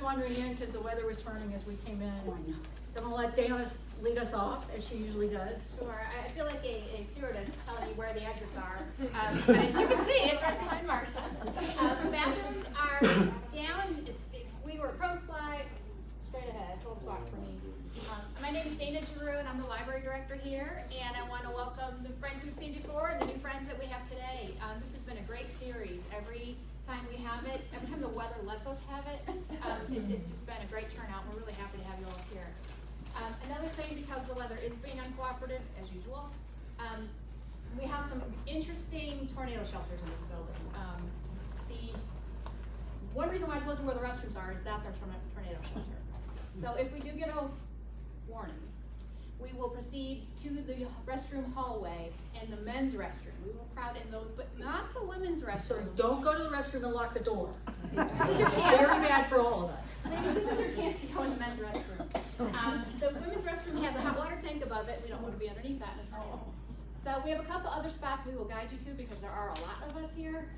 wandering in because the weather was turning as we came in. So I'm gonna let Dana lead us off, as she usually does. Sure, I feel like a stewardess telling you where the exits are. But as you can see, it's right behind Marcia. The bathrooms are down, we were crow's fly, straight ahead, 12 o'clock for me. My name is Dana Giroux, and I'm the library director here, and I want to welcome the friends we've seen before and the new friends that we have today. This has been a great series. Every time we have it, every time the weather lets us have it, it's just been a great turnout. We're really happy to have you all here. Another thing, because the weather is being uncooperative, as usual, we have some interesting tornado shelters in this building. One reason why I told you where the restrooms are is that's our tornado shelter. So if we do get a warning, we will proceed to the restroom hallway and the men's restroom. We will crowd in those, but not the women's So restroom. don't go to the restroom and lock the door. This is your It's chance. very bad for all of us. Ladies, this is your chance to go in the men's restroom. The women's restroom has a hot water tank above it. We don't want to be underneath that in a tornado. So we have a couple other spots we will guide you to because there are a lot of us here.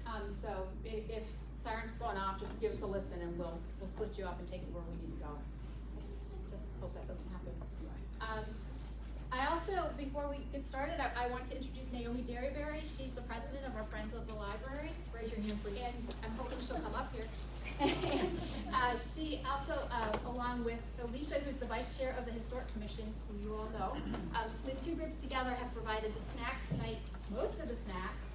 So if sirens going off, just give us a listen and we'll split you up and take you where we need to go. Let's just hope that doesn't happen. I also, before we get started, I want to introduce Naomi Derryberry. She's the president of our Friends of the Library. Raise your hand, please. And I'm hoping she'll come up here. And she also, along with Alicia, who's the vice chair of the Historic Commission, who you all know, the two groups together have provided the snacks tonight, most of the snacks,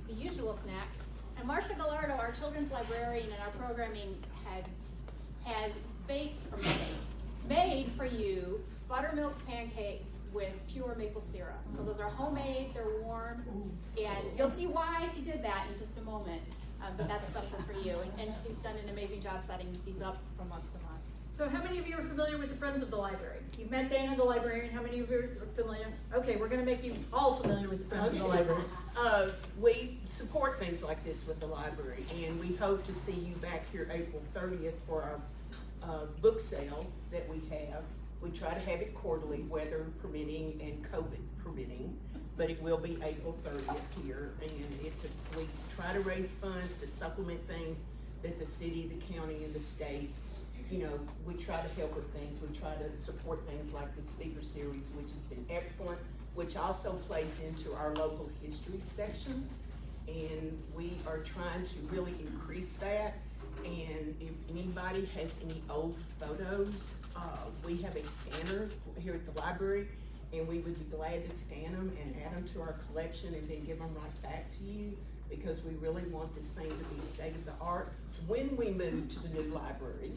the usual snacks. And Marcia Gallardo, our children's librarian and our programming head, has baked or made for you buttermilk pancakes with pure maple syrup. So those are homemade, they're warm, and you'll see why she did that in just a moment. But that's special for you, and she's done an amazing job setting these up from month to month. So how many of you are familiar with the Friends of the Library? You've met Dana, the librarian. How many of you are familiar? Okay, we're going to make you all familiar with the Friends of the Library. We support things like this with the library, and we hope to see you back here April 30th for our book sale that we have. We try to have it quarterly, weather permitting and COVID permitting, but it will be April 30th here, and we try to raise funds to supplement things that the city, the county, and the state, we try to help with things. We try to support things like the speaker series, which has been excellent, which also plays into our local history section, and we are trying to really increase that. And if anybody has any old photos, we have a scanner here at the library, and we would be glad to scan them and add them to our collection and then give them right back to you, because we really want this thing to be state of the art when we move to the new library.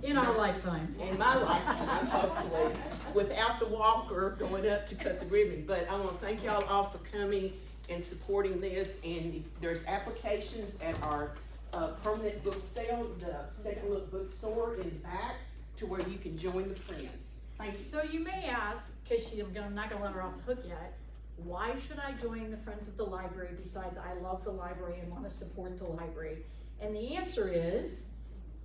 In our lifetimes. In my lifetime, hopefully, without the walker going up to cut the ribbon. But I want to thank y'all all for coming and supporting this, and there's applications at our permanent book sale, the Second Look bookstore in the back, to where you can join the friends. Thank you. So you may ask, because I'm not going to let her off the hook yet, why should I join the Friends of the Library besides I love the library and want to support the library? And the answer is,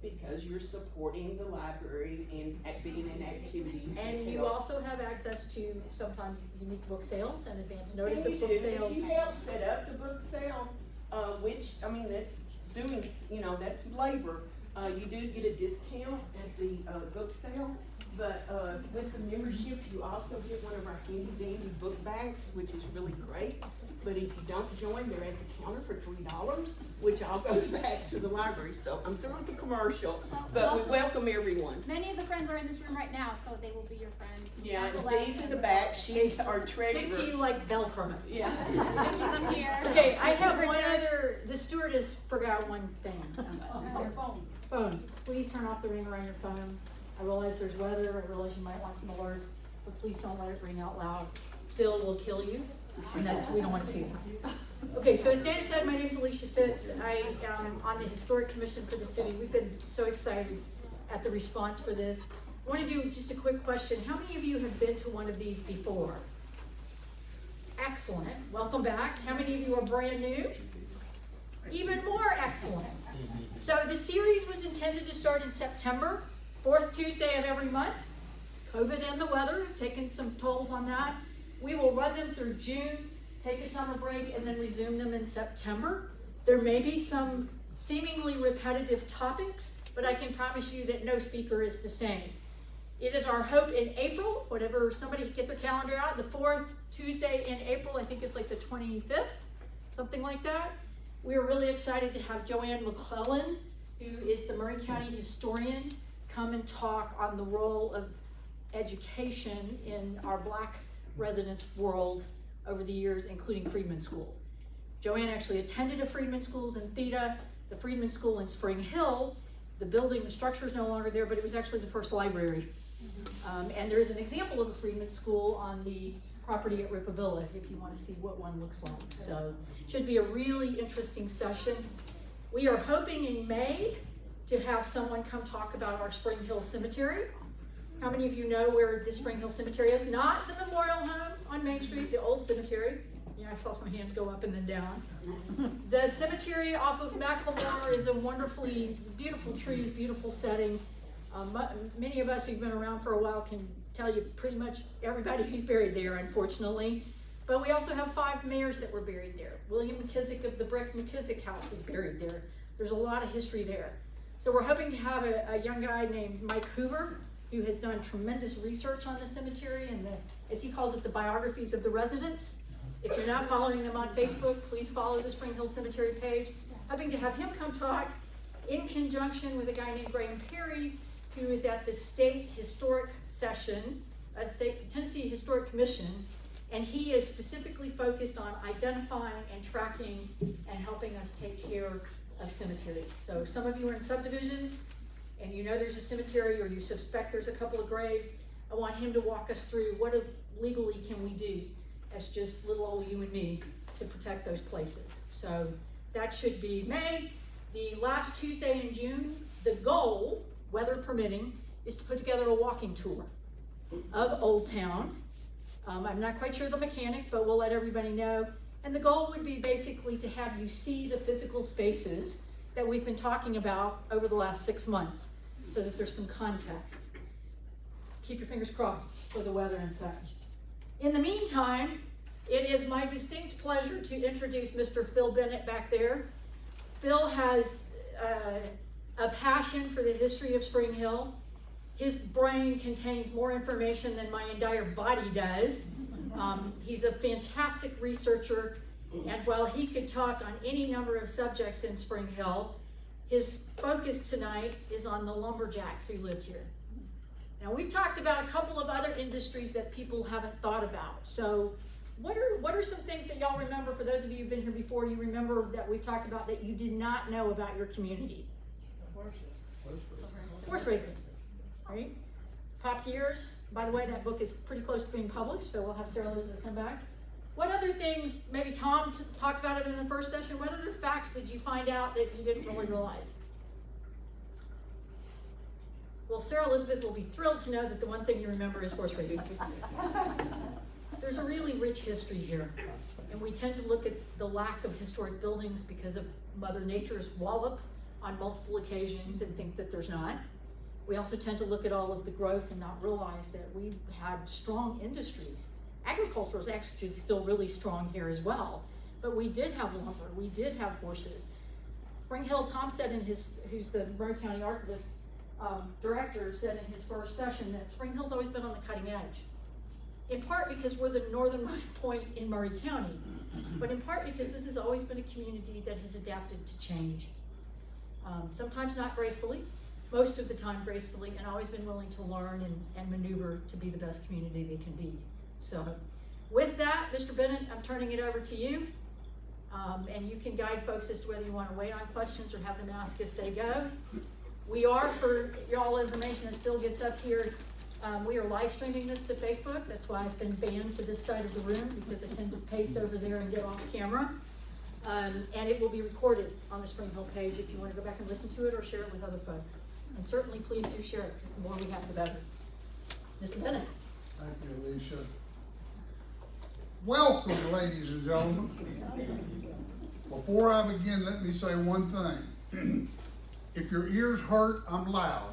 because you're supporting the library and being in activities. and you also have access to sometimes unique book sales and advance notice And of book you sales. If you help set up the book sale, which, that's doing, that's labor. You do get a discount at the book sale, but with the membership, you also get one of our handy dandy book bags, which is really great. But if you don't join, they're at the counter for $3, which all goes back to the library. So I'm through with the commercial, but we welcome everyone. Many of the friends are in this room right now, so they will be your friends. Yeah, Dee's in the back. She's our treasurer. Stick to you like Velcro. Yeah. Vicky's up here. Okay, I have one other, the stewardess forgot one thing. Your phone. Phone, please turn off the ringer on your phone. I realize there's weather, I realize you might want some alerts, but please don't let it ring out loud. Phil will kill you, and we don't want to see that. Okay, so as Dana said, my name is Alicia Fitz. I am on the Historic Commission for the city. We've been so excited at the response for this. I want to do just a quick question. How many of you have been to one of these before? Excellent, welcome back. How many of you are brand new? Even more excellent. So the series was intended to start in September, 4th Tuesday of every month. COVID and the weather have taken some tolls on that. We will run them through June, take a summer break, and then resume them in September. There may be some seemingly repetitive topics, but I can promise you that no speaker is the same. It is our hope in April, whatever, somebody get their calendar out, the 4th Tuesday in April, I think it's like the 25th, something like that. We are really excited to have Joanne McClellan, who is the Murray County historian, come and talk on the role of education in our Black residents' world over the years, including Freedman schools. Joanne actually attended a Freedman schools in Theta, the Freedman School in Spring Hill. The building, the structure is no longer there, but it was actually the first library. And there is an example of a Freedman school on the property at Ripavilla, if you want to see what one looks like. So, should be a really interesting session. We are hoping in May to have someone come talk about our Spring Hill Cemetery. How many of you know where the Spring Hill Cemetery is? Not the memorial home on Main Street, the old cemetery. Yeah, I saw some hands go up and then down. The cemetery off of McLemore is a wonderfully beautiful tree, beautiful setting. Many of us who've been around for a while can tell you pretty much everybody who's buried there, unfortunately. But we also have 5 mayors that were buried there. William McKissick of the Brick McKissick House is buried there. There's a lot of history there. So we're hoping to have a young guy named Mike Hoover, who has done tremendous research on the cemetery and as he calls it, the biographies of the residents. If you're not following them on Facebook, please follow the Spring Hill Cemetery page. Hoping to have him come talk in conjunction with a guy named Graham Perry, who is at the State Historic Session, Tennessee Historic Commission, and he is specifically focused on identifying and tracking and helping us take care of cemeteries. So some of you are in subdivisions, and you know there's a cemetery, or you suspect there's a couple of graves. I want him to walk us through what legally can we do as just little old you and me to protect those places. So that should be May. The last Tuesday in June, the goal, weather permitting, is to put together a walking tour of Old Town. I'm not quite sure the mechanics, but we'll let everybody know. And the goal would be basically to have you see the physical spaces that we've been talking about over the last 6 months, so that there's some context. Keep your fingers crossed for the weather and such. In the meantime, it is my distinct pleasure to introduce Mr. Phil Bennett back there. Phil has a passion for the history of Spring Hill. His brain contains more information than my entire body does. He's a fantastic researcher, and while he could talk on any number of subjects in Spring Hill, his focus tonight is on the Lumberjacks who lived here. Now, we've talked about a couple of other industries that people haven't thought about. So what are some things that y'all remember, for those of you who've been here before, you remember that we've talked about that you did not know about your community? Horse racing, right? Pop gears. By the way, that book is pretty close to being published, so we'll have Sarah Elizabeth come back. What other things, maybe Tom talked about it in the first session, what other facts did you find out that you didn't really realize? Well, Sarah Elizabeth will be thrilled to know that the one thing you remember is horse racing. There's a really rich history here, and we tend to look at the lack of historic buildings because of Mother Nature's wallop on multiple occasions and think that there's not. We also tend to look at all of the growth and not realize that we've had strong industries. Agriculture is actually still really strong here as well, but we did have lumber, we did have horses. Spring Hill, Tom said who's the Murray County Archivist Director, said in his first session that Spring Hill's always been on the cutting edge. In part because we're the northernmost point in Murray County, but in part because this has always been a community that has adapted to change. Sometimes not gracefully, most of the time gracefully, and always been willing to learn and maneuver to be the best community they can be. So with that, Mr. Bennett, I'm turning it over to you. And you can guide folks as to whether you want to wait on questions or have them ask as they go. We are, for y'all information as Phil gets up here, we are live streaming this to Facebook. That's why I've been banned to this side of the room, because I tend to pace over there and get off camera. And it will be recorded on the Spring Hill page if you want to go back and listen to it or share it with other folks. And certainly please do share it, because the more we have, the better. Mr. Bennett. Thank you, Alicia. Welcome, ladies and gentlemen. Before I begin, let me say one thing. If your ears hurt, I'm loud.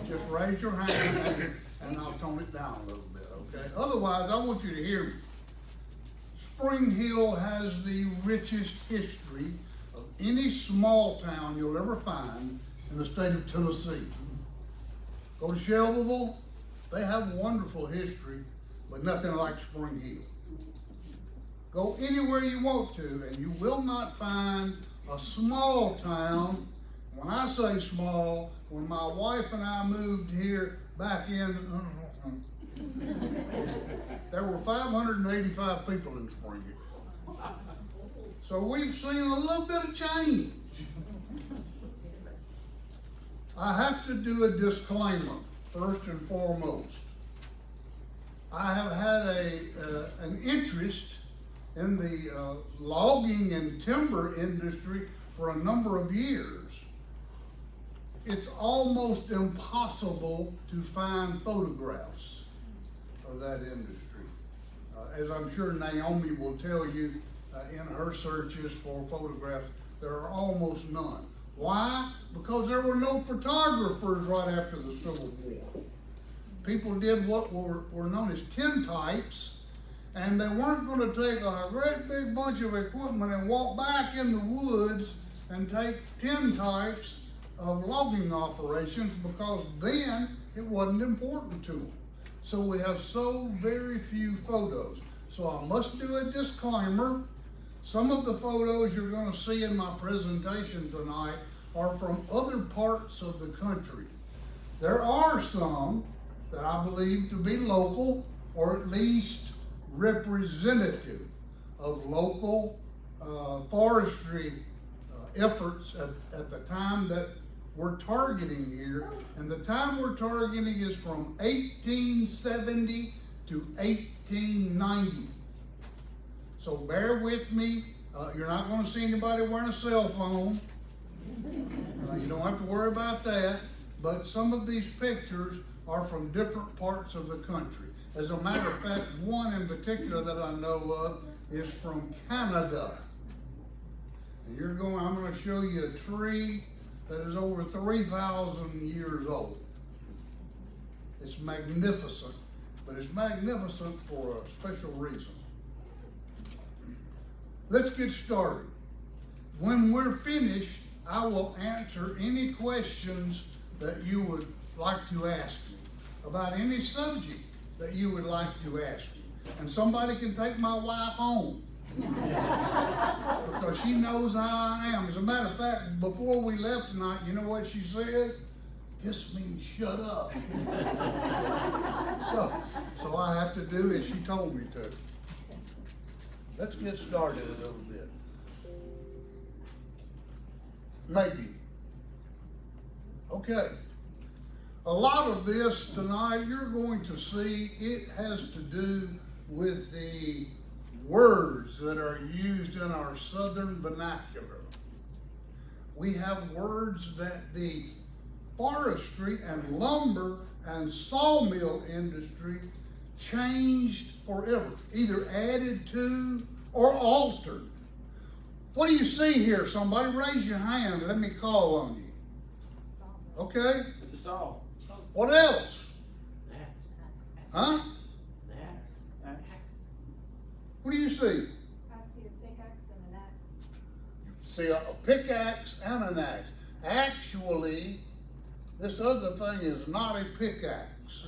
Just raise your hand and I'll tone it down a little bit, okay? Otherwise, I want you to hear me. Spring Hill has the richest history of any small town you'll ever find in the state of Tennessee. Go to Shelbyville, they have wonderful history, but nothing like Spring Hill. Go anywhere you want to, and you will not find a small town. When I say small, when my wife and I moved here back in, there were 585 people in Spring Hill. So we've seen a little bit of change. I have to do a disclaimer, first and foremost. I have had an interest in the logging and timber industry for a number of years. It's almost impossible to find photographs of that industry. As I'm sure Naomi will tell you in her searches for photographs, there are almost none. Why? Because there were no photographers right after the Civil War. People did what were known as tintypes, and they weren't going to take a great big bunch of equipment and walk back in the woods and take tintypes of logging operations, because then it wasn't important to them. So we have so very few photos. So I must do a disclaimer. Some of the photos you're going to see in my presentation tonight are from other parts of the country. There are some that I believe to be local, or at least representative of local forestry efforts at the time that we're targeting here. And the time we're targeting is from 1870 to 1890. So bear with me. You're not going to see anybody wearing a cell phone. You don't have to worry about that. But some of these pictures are from different parts of the country. As a matter of fact, one in particular that I know of is from Canada. And I'm going to show you a tree that is over 3,000 years old. It's magnificent, but it's magnificent for a special reason. Let's get started. When we're finished, I will answer any questions that you would like to ask me about any subject that you would like to ask me. And somebody can take my wife home because she knows how I am. As a matter of fact, before we left tonight, you know what she said? This means shut up. So I have to do as she told me to. Let's get started a little bit. Maybe. Okay. A lot of this tonight you're going to see, it has to do with the words that are used in our southern vernacular. We have words that the forestry and lumber and sawmill industry changed forever, either added to or altered. What do you see here? Somebody raise your hand. Let me call on you. Okay? It's a saw. What else? Axe. Huh? Axe. What do you see? I see a pickaxe and an axe. See a pickaxe and an axe. Actually, this other thing is not a pickaxe.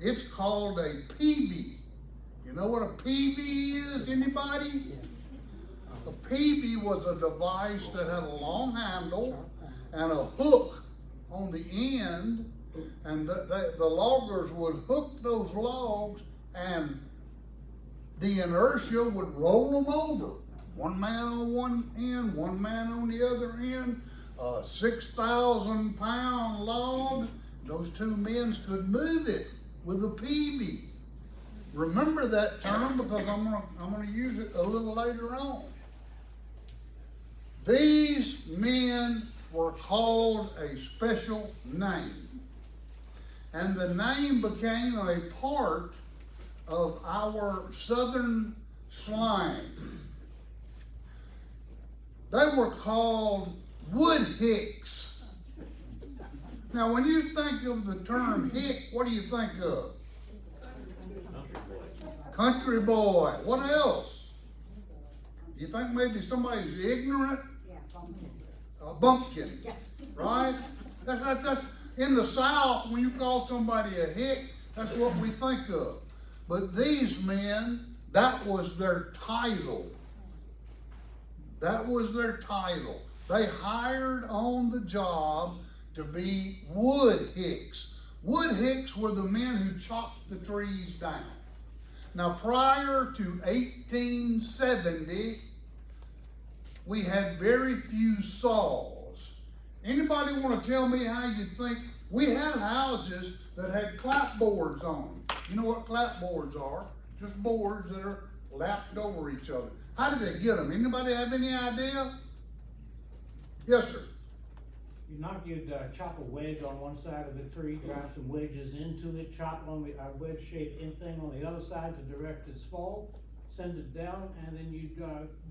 It's called a peavey. You know what a peavey is, anybody? A peavey was a device that had a long handle and a hook on the end, and the loggers would hook those logs, and the inertia would roll them over. One man on one end, one man on the other end, a 6,000 pound log. Those two men could move it with a peavey. Remember that term, because I'm gonna use it a little later on. These men were called a special name, and the name became a part of our southern slang. They were called wood hicks. Now, when you think of the term hick, what do you think of? Country boy. What else? You think maybe somebody's ignorant? a bumpkin, right? That's in the South, when you call somebody a hick, that's what we think of. But these men, that was their title. That was their title. They hired on the job to be wood hicks. Wood hicks were the men who chopped the trees down. Now, prior to 1870, we had very few saws. Anybody want to tell me how you think? We had houses that had clapboards on them. You know what clapboards are? Just boards that are lapped over each other. How did they get them? Anybody have any idea? Yes, sir. You'd chop a wedge on one side of the tree, drive some wedges into it, chop on a wedge-shaped thing on the other side to direct its fall, send it down, and then you'd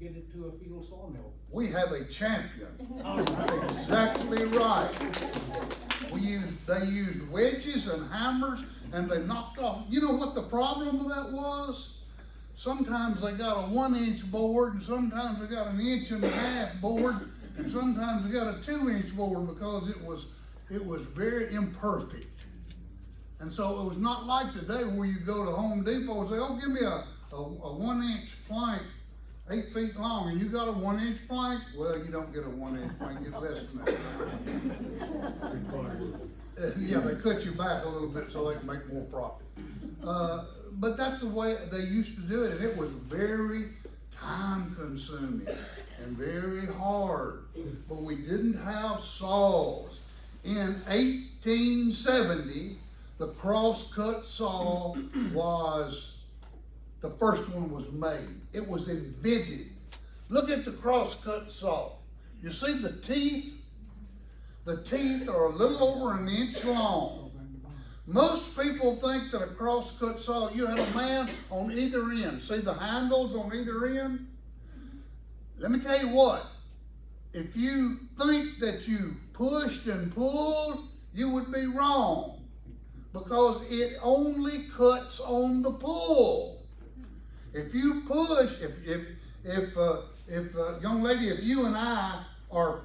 get it to a field sawmill. We have a champion. Oh, That's exactly right. They used wedges and hammers, and they knocked off. You know what the problem with that was? Sometimes they got a 1-inch board, and sometimes they got an 1.5-inch board, and sometimes they got a 2-inch board because it was very imperfect. And so it was not like today where you go to Home Depot and say, oh, give me a 1-inch plank, 8 feet long, and you got a 1-inch plank? Well, you don't get a 1-inch plank, you get less than that. Yeah, they cut you back a little bit so they can make more profit. But that's the way they used to do it, and it was very time consuming and very hard. But we didn't have saws. In 1870, the cross-cut saw was, the first one was made. It was invented. Look at the cross-cut saw. You see the teeth? The teeth are a little over 1 inch long. Most people think that a cross-cut saw, you have a man on either end. See the handles on either end? Let me tell you what, if you think that you pushed and pulled, you would be wrong, because it only cuts on the pull. If you push, young lady, if you and I are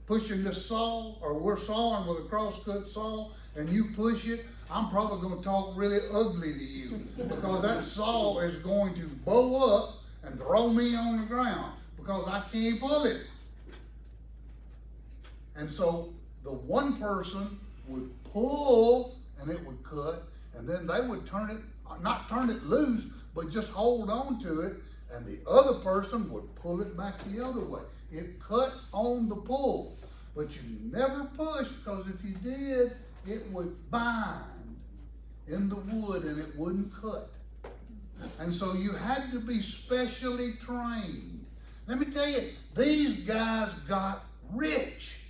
pushing this saw, or we're sawing with a cross-cut saw, and you push it, I'm probably going to talk really ugly to you, because that saw is going to bow up and throw me on the ground, because I can't pull it. And so the one person would pull and it would cut, and then they would turn it, not turn it loose, but just hold on to it, and the other person would pull it back the other way. It cut on the pull, but you never push, because if you did, it would bind in the wood and it wouldn't cut. And so you had to be specially trained. Let me tell you, these guys got rich.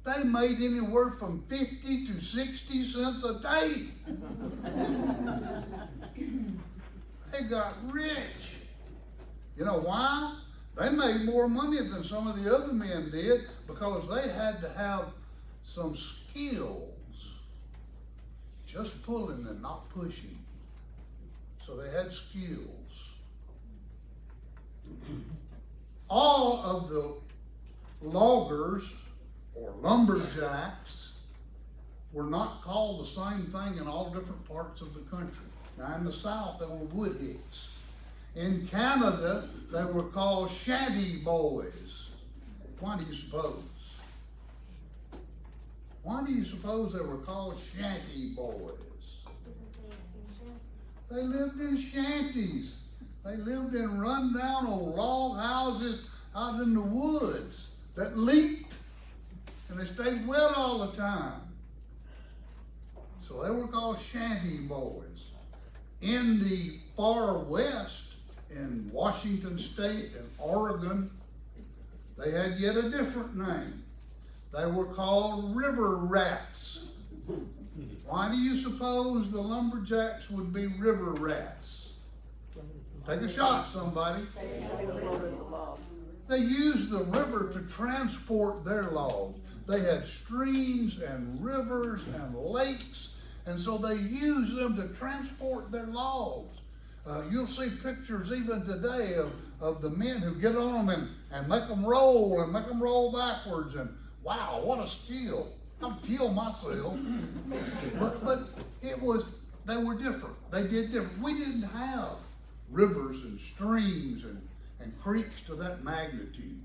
They made anywhere from 50 to 60 cents a day. They got rich. You know why? They made more money than some of the other men did, because they had to have some skills. Just pulling and not pushing. So they had skills. All of the loggers or lumberjacks were not called the same thing in all different parts of the country. Now in the South, they were wood hicks. In Canada, they were called shanty boys. Why do you suppose? Why do you suppose they were called shanty boys? They lived in shanties. They lived in run-down old log houses out in the woods that leaked, and they stayed wet all the time. So they were called shanty boys. In the far west, in Washington State and Oregon, they had yet a different name. They were called river rats. Why do you suppose the lumberjacks would be river rats? Take a shot, somebody. They used the river to transport their logs. They had streams and rivers and lakes, and so they used them to transport their logs. You'll see pictures even today of the men who get on them and make them roll backwards, and wow, what a skill. I'd kill myself. But it was, they were different. They did different. We didn't have rivers and streams and creeks to that magnitude.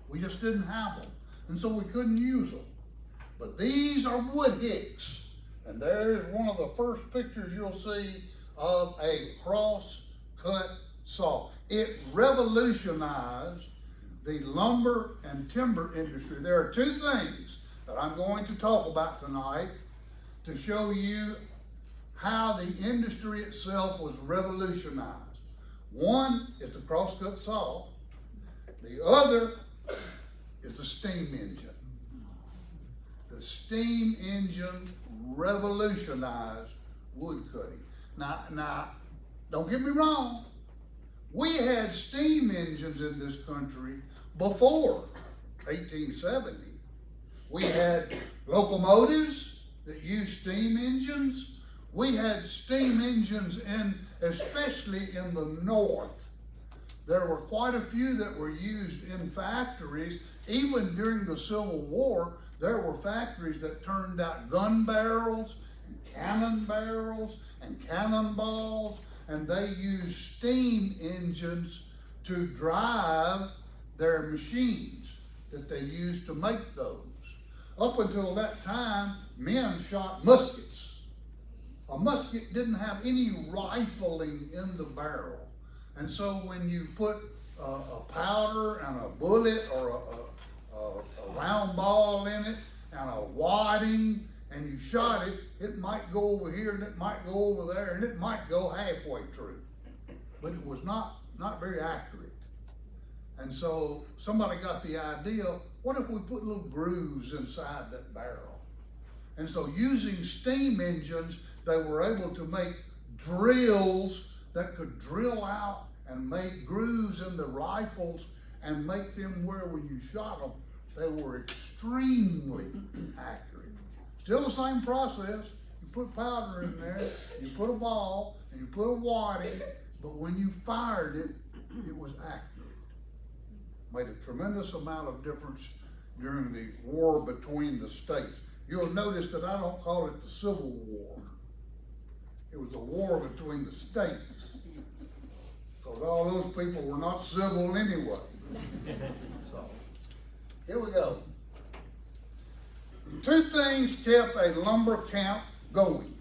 We just didn't have them. And so we couldn't use them. But these are wood hicks. And there's one of the first pictures you'll see of a cross-cut saw. It revolutionized the lumber and timber industry. There are two things that I'm going to talk about tonight to show you how the industry itself was revolutionized. One is the cross-cut saw. The other is the steam engine. The steam engine revolutionized wood cutting. Now, don't get me wrong. We had steam engines in this country before 1870. We had locomotives that used steam engines. We had steam engines especially in the north. There were quite a few that were used in factories. Even during the Civil War, there were factories that turned out gun barrels and cannon barrels and cannonballs, and they used steam engines to drive their machines that they used to make those. Up until that time, men shot muskets. A musket didn't have any rifling in the barrel. And so when you put a powder and a bullet or a round ball in it and a wadding and you shot it, it might go over here and it might go over there and it might go halfway true. But it was not very accurate. And so somebody got the idea, what if we put little grooves inside that barrel? And so using steam engines, they were able to make drills that could drill out and make grooves in the rifles and make them where when you shot them, they were extremely accurate. Still the same process. You put powder in there, you put a ball, and you put a wad in it, but when you fired it, it was accurate. Made a tremendous amount of difference during the war between the states. You'll notice that I don't call it the Civil War. It was a war between the states. Because all those people were not civil anyway. So, here we go. Two things kept a lumber camp going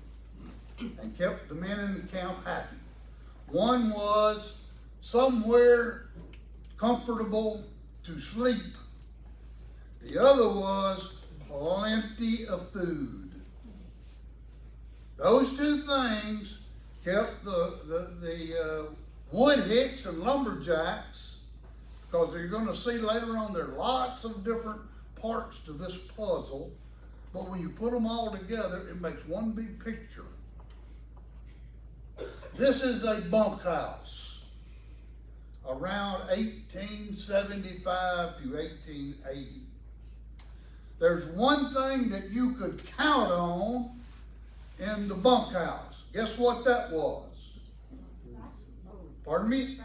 and kept the men in the camp happy. One was somewhere comfortable to sleep. The other was plenty of food. Those two things kept the wood hicks and lumberjacks, because you're going to see later on there are lots of different parts to this puzzle, but when you put them all together, it makes one big picture. This is a bunkhouse around 1875 to 1880. There's one thing that you could count on in the bunkhouse. Guess what that was? Pardon me?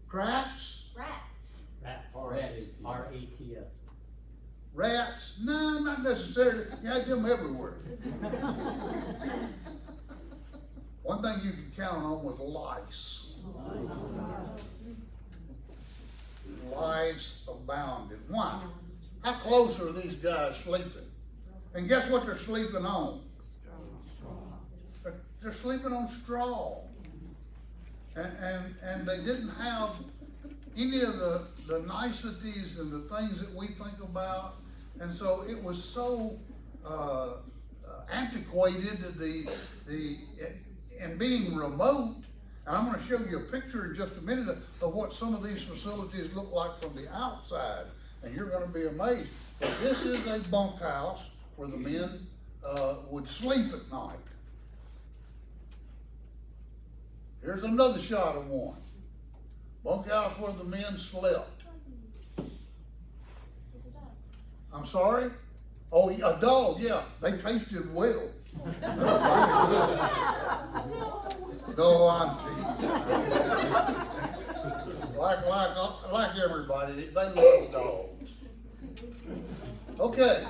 Cracks? Rats. R-A-T-S. Rats? No, not necessarily. You had them everywhere. One thing you could count on was lice. Lice abounded. Why? How close are these guys sleeping? And guess what they're sleeping on? They're sleeping on straw. And they didn't have any of the niceties and the things that we think about. And so it was so antiquated, and being remote. And I'm going to show you a picture in just a minute of what some of these facilities look like from the outside. And you're going to be amazed. But this is a bunkhouse where the men would sleep at night. Here's another shot of one. Bunkhouse where the men slept. I'm sorry? Oh, a dog, yeah. They tasted well. No, I'm teasing. Like everybody, they love dogs. Okay,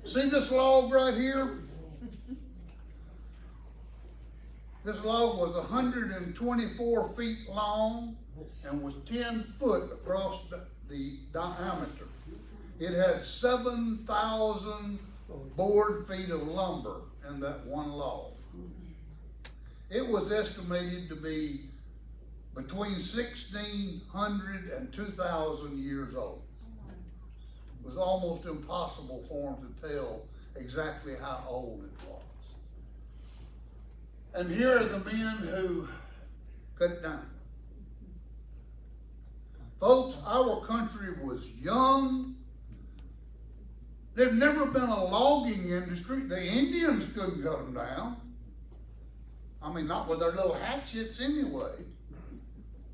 see this log right here? This log was 124 feet long and was 10 foot across the diameter. It had 7,000 board feet of lumber in that one log. It was estimated to be between 1,600 and 2,000 years old. It was almost impossible for them to tell exactly how old it was. And here are the men who cut it down. Folks, our country was young. There'd never been a logging industry. The Indians couldn't cut them down. I mean, not with their little hatchets anyway.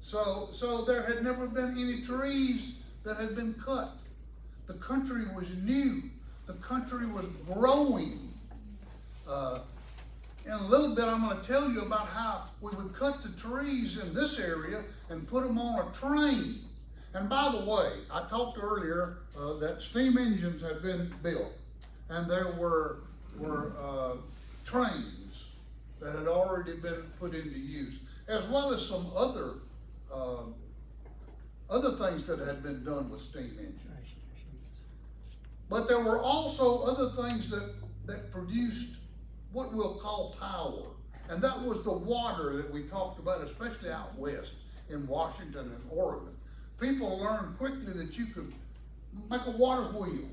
So there had never been any trees that had been cut. The country was new. The country was growing. In a little bit, I'm going to tell you about how we would cut the trees in this area and put them on a train. And by the way, I talked earlier that steam engines had been built, and there were trains that had already been put into use, as well as some other things that had been done with steam engines. But there were also other things that produced what we'll call power, and that was the water that we talked about, especially out west in Washington and Oregon. People learned quickly that you could make a water wheel,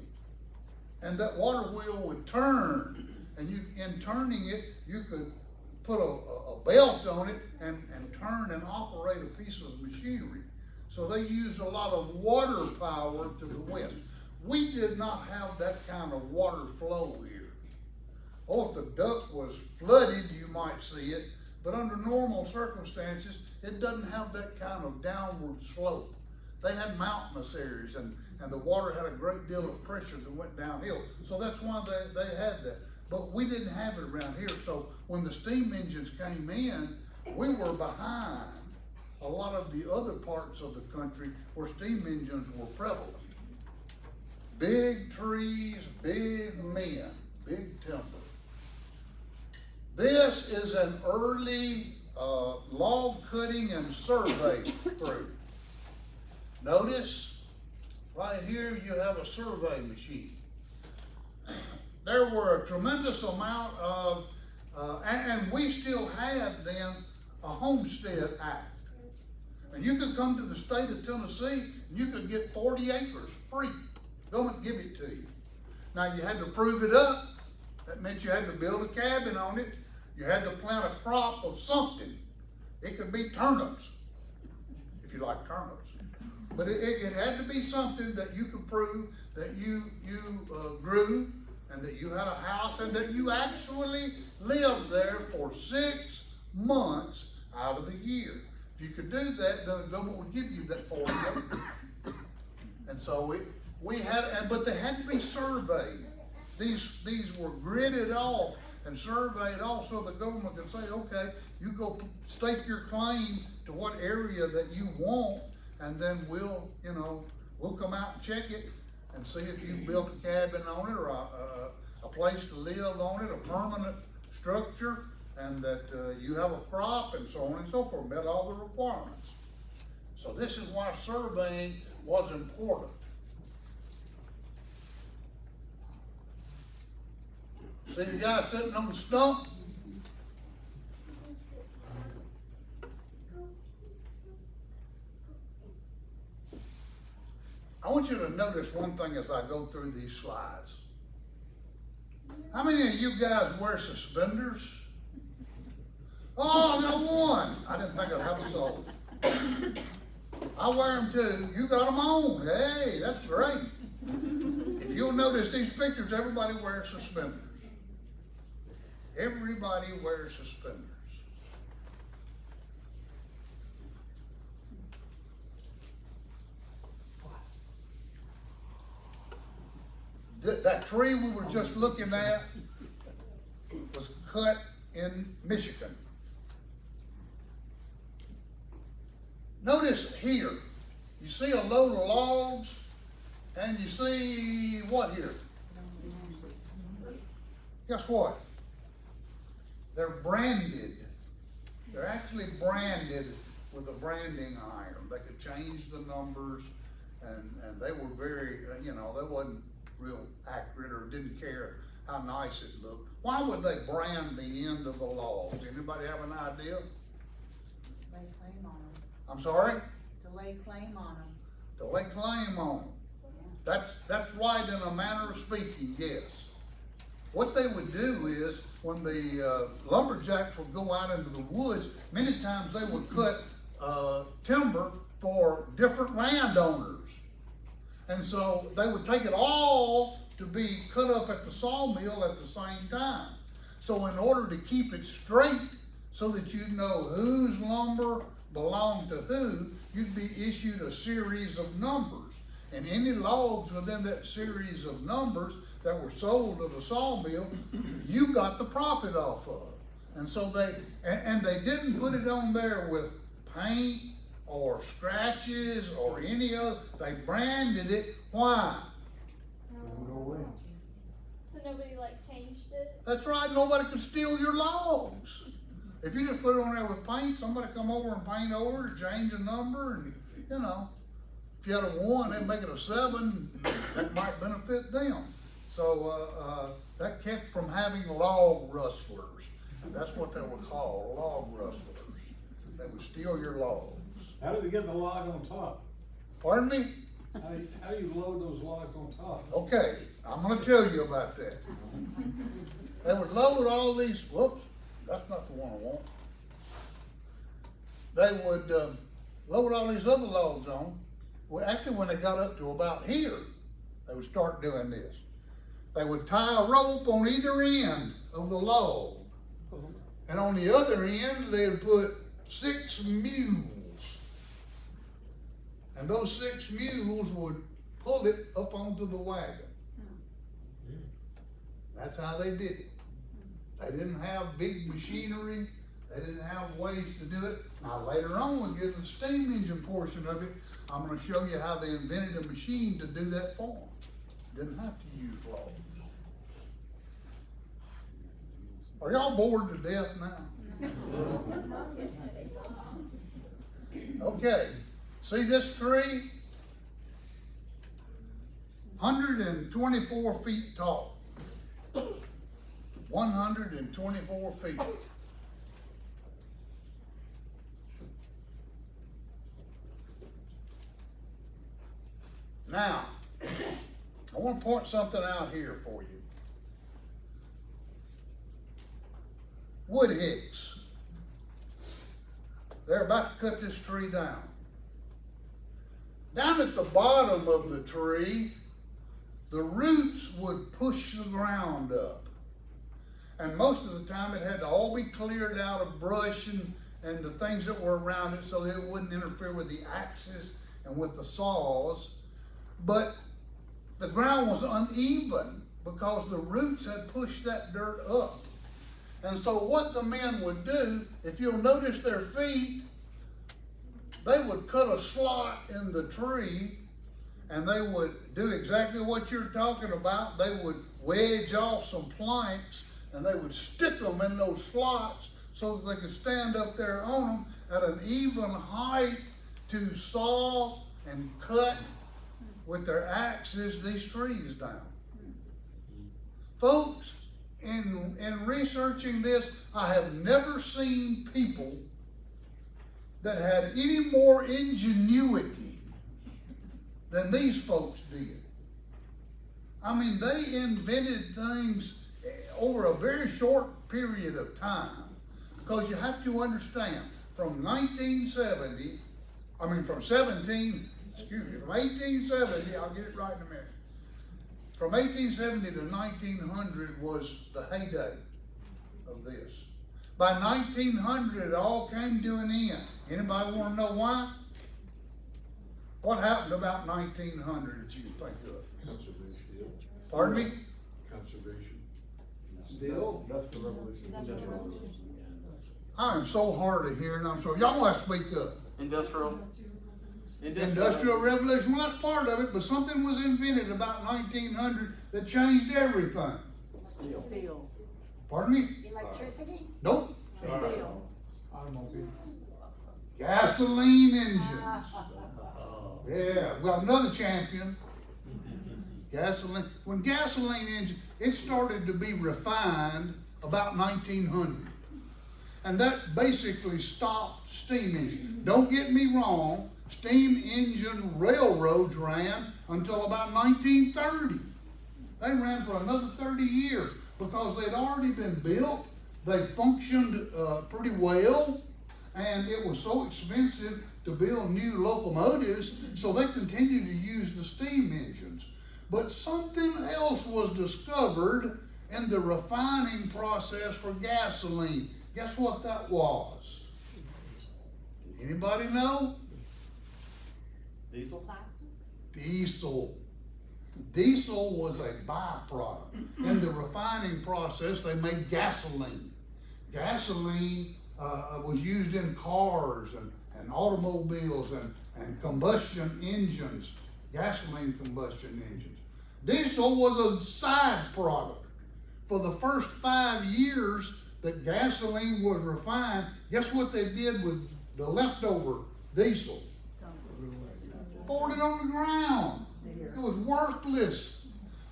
and that water wheel would turn, and in turning it, you could put a belt on it and turn and operate a piece of machinery. So they used a lot of water power to the west. We did not have that kind of water flow here. Oh, if the duct was flooded, you might see it, but under normal circumstances, it doesn't have that kind of downward slope. They had mountainous areas, and the water had a great deal of pressure that went downhill. So that's why they had that. But we didn't have it around here. So when the steam engines came in, we were behind a lot of the other parts of the country where steam engines were prevalent. Big trees, big men, big timber. This is an early log cutting and survey crew. Notice, right here you have a survey machine. There were a tremendous amount of, and we still have then a Homestead Act. And you could come to the state of Tennessee and you could get 40 acres free. Government give it to you. Now you had to prove it up. That meant you had to build a cabin on it. You had to plant a crop of something. It could be turnips, if you like turnips. But it had to be something that you could prove that you grew, and that you had a house, and that you actually lived there for 6 months out of the year. If you could do that, then the government would give you that 40 acres. And so we had, but they had to be surveyed. These were gridded off and surveyed off so the government could say, okay, you go stake your claim to what area that you want, and then we'll come out and check it and see if you built a cabin on it, or a place to live on it, a permanent structure, and that you have a crop, and so on and so forth, met all the requirements. So this is why surveying was important. See the guy sitting on the stump? I want you to notice one thing as I go through these slides. How many of you guys wear suspenders? Oh, I got one. I didn't think I'd have a soul. I wear them too. You got them on. Hey, that's great. If you'll notice these pictures, everybody wears suspenders. Everybody wears suspenders. That tree we were just looking at was cut in Michigan. Notice here, you see a load of logs, and you see what here? Guess what? They're branded. They're actually branded with a branding iron. They could change the numbers, and they were very, they wasn't real accurate or didn't care how nice it looked. Why would they brand the end of the logs? Anybody have an idea? Lay claim on them. I'm sorry? To lay claim on them. To lay claim on them. That's right in a manner of speaking, yes. What they would do is, when the lumberjacks would go out into the woods, many times they would cut timber for different landowners. And so they would take it all to be cut up at the sawmill at the same time. So in order to keep it straight, so that you know whose lumber belonged to who, you'd be issued a series of numbers. And any logs within that series of numbers that were sold to the sawmill, you got the profit off of. And so they didn't put it on there with paint or scratches or any other. They branded it. Why? So nobody like changed it? That's right, nobody could steal your logs. If you just put it on there with paint, somebody come over and paint over it, change a number, and if you had a 1, they'd make it a 7, that might benefit them. So that kept from having log rustlers. And that's what they were called, log rustlers. They would steal your logs. How do they get the log on top? Pardon me? How do you load those logs on top? Okay, I'm gonna tell you about that. They would load all these, whoops, that's not the one I want. They would load all these other logs on. Well, actually, when they got up to about here, they would start doing this. They would tie a rope on either end of the log. And on the other end, they would put 6 mules. And those 6 mules would pull it up onto the wagon. That's how they did it. They didn't have big machinery. They didn't have ways to do it. Now later on, when we get to the steam engine portion of it, I'm going to show you how they invented a machine to do that for them. Didn't have to use logs. Are y'all bored to death now? Okay, see this tree? 124 feet tall. 124 feet. Now, I want to point something out here for you. Wood hicks. They're about to cut this tree down. Down at the bottom of the tree, the roots would push the ground up. And most of the time it had to all be cleared out of brush and the things that were around it so that it wouldn't interfere with the axes and with the saws. But the ground was uneven because the roots had pushed that dirt up. And so what the men would do, if you'll notice their feet, they would cut a slot in the tree and they would do exactly what you're talking about. They would wedge off some planks and they would stick them in those slots so that they could stand up there on them at an even height to saw and cut with their axes these trees down. Folks, in researching this, I have never seen people that had any more ingenuity than these folks did. I mean, they invented things over a very short period of time, because you have to understand, from 1870 I'll get it right in a minute. From 1870 to 1900 was the heyday of this. By 1900, it all came to an end. Anybody want to know why? What happened about 1900 that you can think of? Conservation. Pardon me? Conservation. Still? I am so hard of hearing, I'm sorry. Y'all want to speak up. Industrial. Industrial Revolution, well, that's part of it, but something was invented about 1900 that changed everything. Steel. Pardon me? Electricity? Nope. Steel. Automobile. Gasoline engines. Yeah, we got another champion. Gasoline. When gasoline engine, it started to be refined about 1900. And that basically stopped steam engine. Don't get me wrong, steam engine railroads ran until about 1930. They ran for another 30 years because they'd already been built. They functioned pretty well, and it was so expensive to build new locomotives, so they continued to use the steam engines. But something else was discovered in the refining process for gasoline. Guess what that was? Anybody know? Diesel. Diesel. Diesel was a byproduct. In the refining process, they made gasoline. Gasoline was used in cars and automobiles and combustion engines, gasoline combustion engines. Diesel was a side product. For the first 5 years that gasoline was refined, guess what they did with the leftover diesel? Poured it on the ground. It was worthless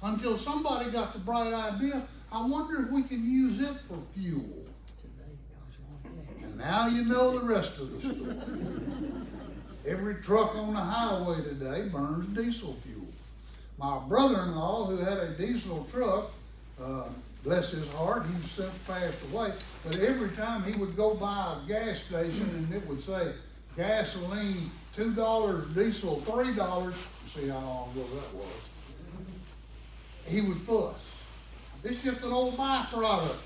until somebody got the bright idea, I wonder if we can use it for fuel. And now you know the rest of the story. Every truck on the highway today burns diesel fuel. My brother-in-law, who had a diesel truck, bless his heart, he's since passed away, but every time he would go by a gas station and it would say gasoline $2, diesel $3, see how long ago that was, he would fuss. It's just an old byproduct.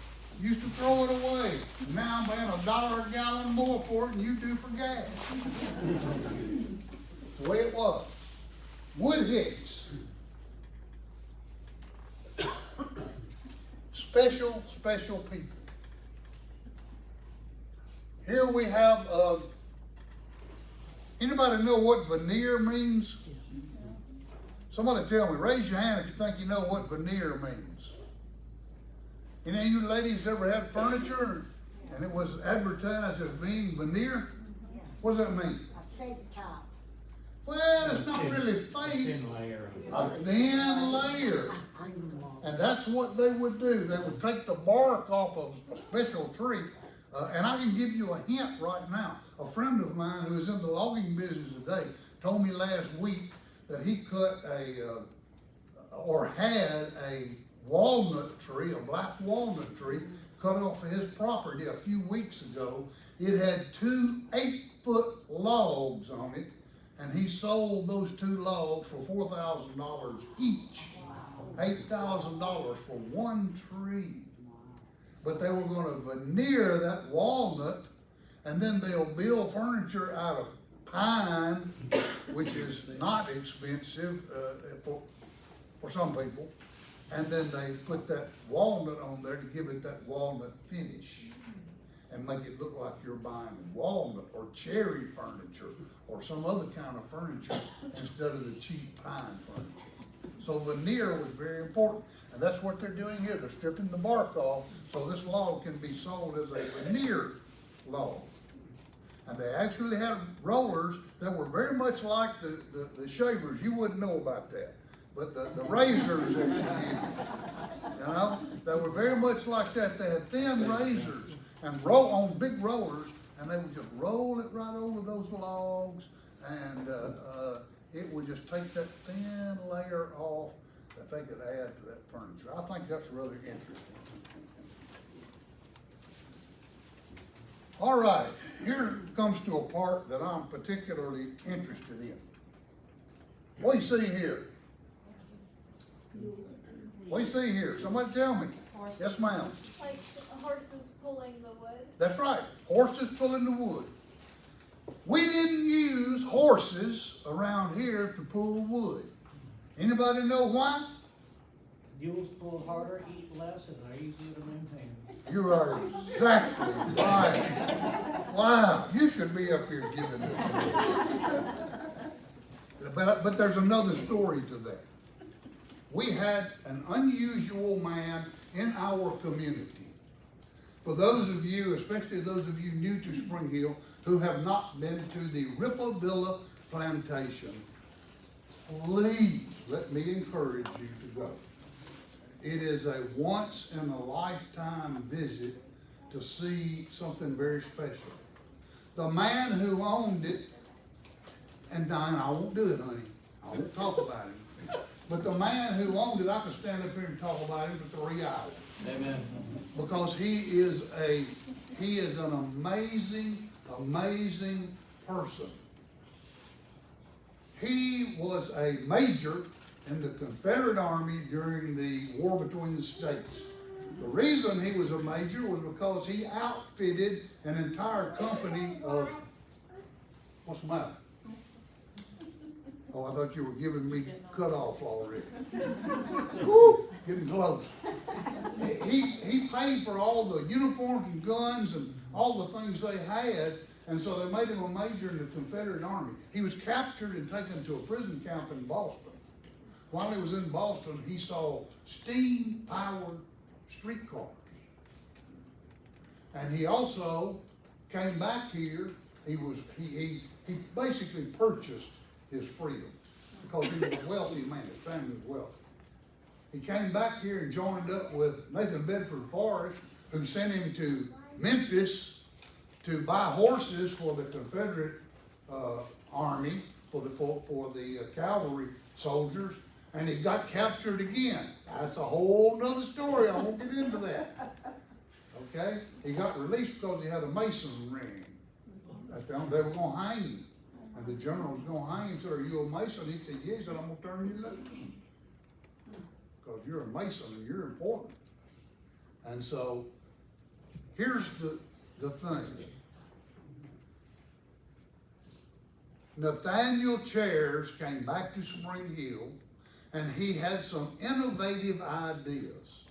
Used to throw it away. Now I'm paying $1 a gallon more for it than you do for gas. The way it was. Wood hicks. Special people. Here we have, anybody know what veneer means? Somebody tell me, raise your hand if you think you know what veneer means. Any of you ladies ever had furniture and it was advertised as being veneer? What does that mean? A fake top. Well, it's not really fake. Thin layer. A thin layer. And that's what they would do. They would take the bark off of a special tree. And I can give you a hint right now. A friend of mine who is in the logging business today told me last week that he cut or had a walnut tree, a black walnut tree, cut off of his property a few weeks ago. It had 2 8-foot logs on it, and he sold those 2 logs for $4,000 each. $8,000 for one tree. But they were going to veneer that walnut, and then they'll build furniture out of pine, which is not expensive for some people, and then they put that walnut on there to give it that walnut finish and make it look like you're buying walnut or cherry furniture or some other kind of furniture instead of the cheap pine furniture. So veneer was very important, and that's what they're doing here. They're stripping the bark off so this log can be sold as a veneer log. And they actually had rollers that were very much like the shavers. You wouldn't know about that. But the razors that you use, you know, they were very much like that. They had thin razors and roll on big rollers, and they would just roll it right over those logs, and it would just take that thin layer off that they could add to that furniture. I think that's rather interesting. All right, here comes to a part that I'm particularly interested in. What do you see here? What do you see here? Somebody tell me. Horses. Yes, ma'am. Like horses pulling the wood. That's right. Horses pulling the wood. We didn't use horses around here to pull wood. Anybody know why? Mules pull harder, eat less, and are easier to maintain. You are exactly right. Wow, you should be up here giving this. But there's another story to that. We had an unusual man in our community. For those of you, especially those of you new to Spring Hill, who have not been to the Ripavilla Plantation, please let me encourage you to go. It is a once in a lifetime visit to see something very special. The man who owned it, and Diane, I won't do it, honey. I won't talk about him. But the man who owned it, I could stand up here and talk about him for 3 hours. Amen. Because he is an amazing, amazing person. He was a major in the Confederate Army during the war between the states. The reason he was a major was because he outfitted an entire company of, what's the matter? Oh, I thought you were giving me cut off already. Woo, getting close. He paid for all the uniforms and guns and all the things they had, and so they made him a major in the Confederate Army. He was captured and taken to a prison camp in Boston. While he was in Boston, he saw steam-powered streetcars. And he also came back here. He basically purchased his freedom because he was a wealthy man. His family was wealthy. He came back here and joined up with Nathan Bedford Forrest, who sent him to Memphis to buy horses for the Confederate Army, for the cavalry soldiers, and he got captured again. That's a whole nother story. I won't get into that. Okay? He got released because he had a Mason ring. That's the they were going to hang him. And the general was going to hang him. He said, "Are you a Mason?" He said, "Yeah." He said, "I'm going to turn you loose. Because you're a Mason and you're important." And so, here's the thing. Nathaniel Chairs came back to Spring Hill, and he had some innovative ideas.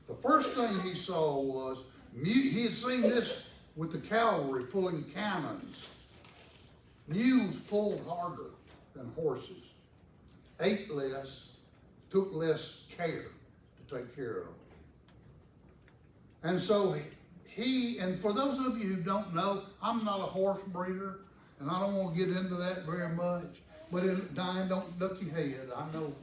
The first thing he saw was, he had seen this with the cavalry pulling cannons. Mules pulled harder than horses, ate less, took less care to take care of them. And so and for those of you who don't know, I'm not a horse breeder, and I don't want to get into that very much. But Diane, don't duck your head, I know.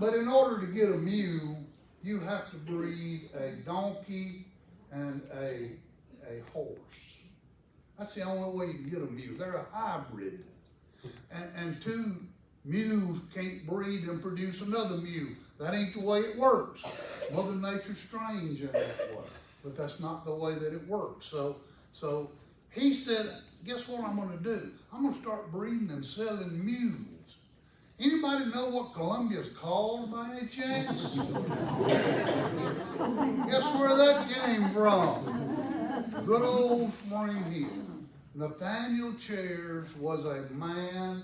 But in order to get a mule, you have to breed a donkey and a horse. That's the only way you can get a mule. They're a hybrid. And two mules can't breed and produce another mule. That ain't the way it works. Mother Nature's strange in that way. But that's not the way that it works. So he said, guess what I'm going to do? I'm going to start breeding and selling mules. Anybody know what Columbia's called by any chance? Guess where that came from? Good old Spring Hill. Nathaniel Chairs was a man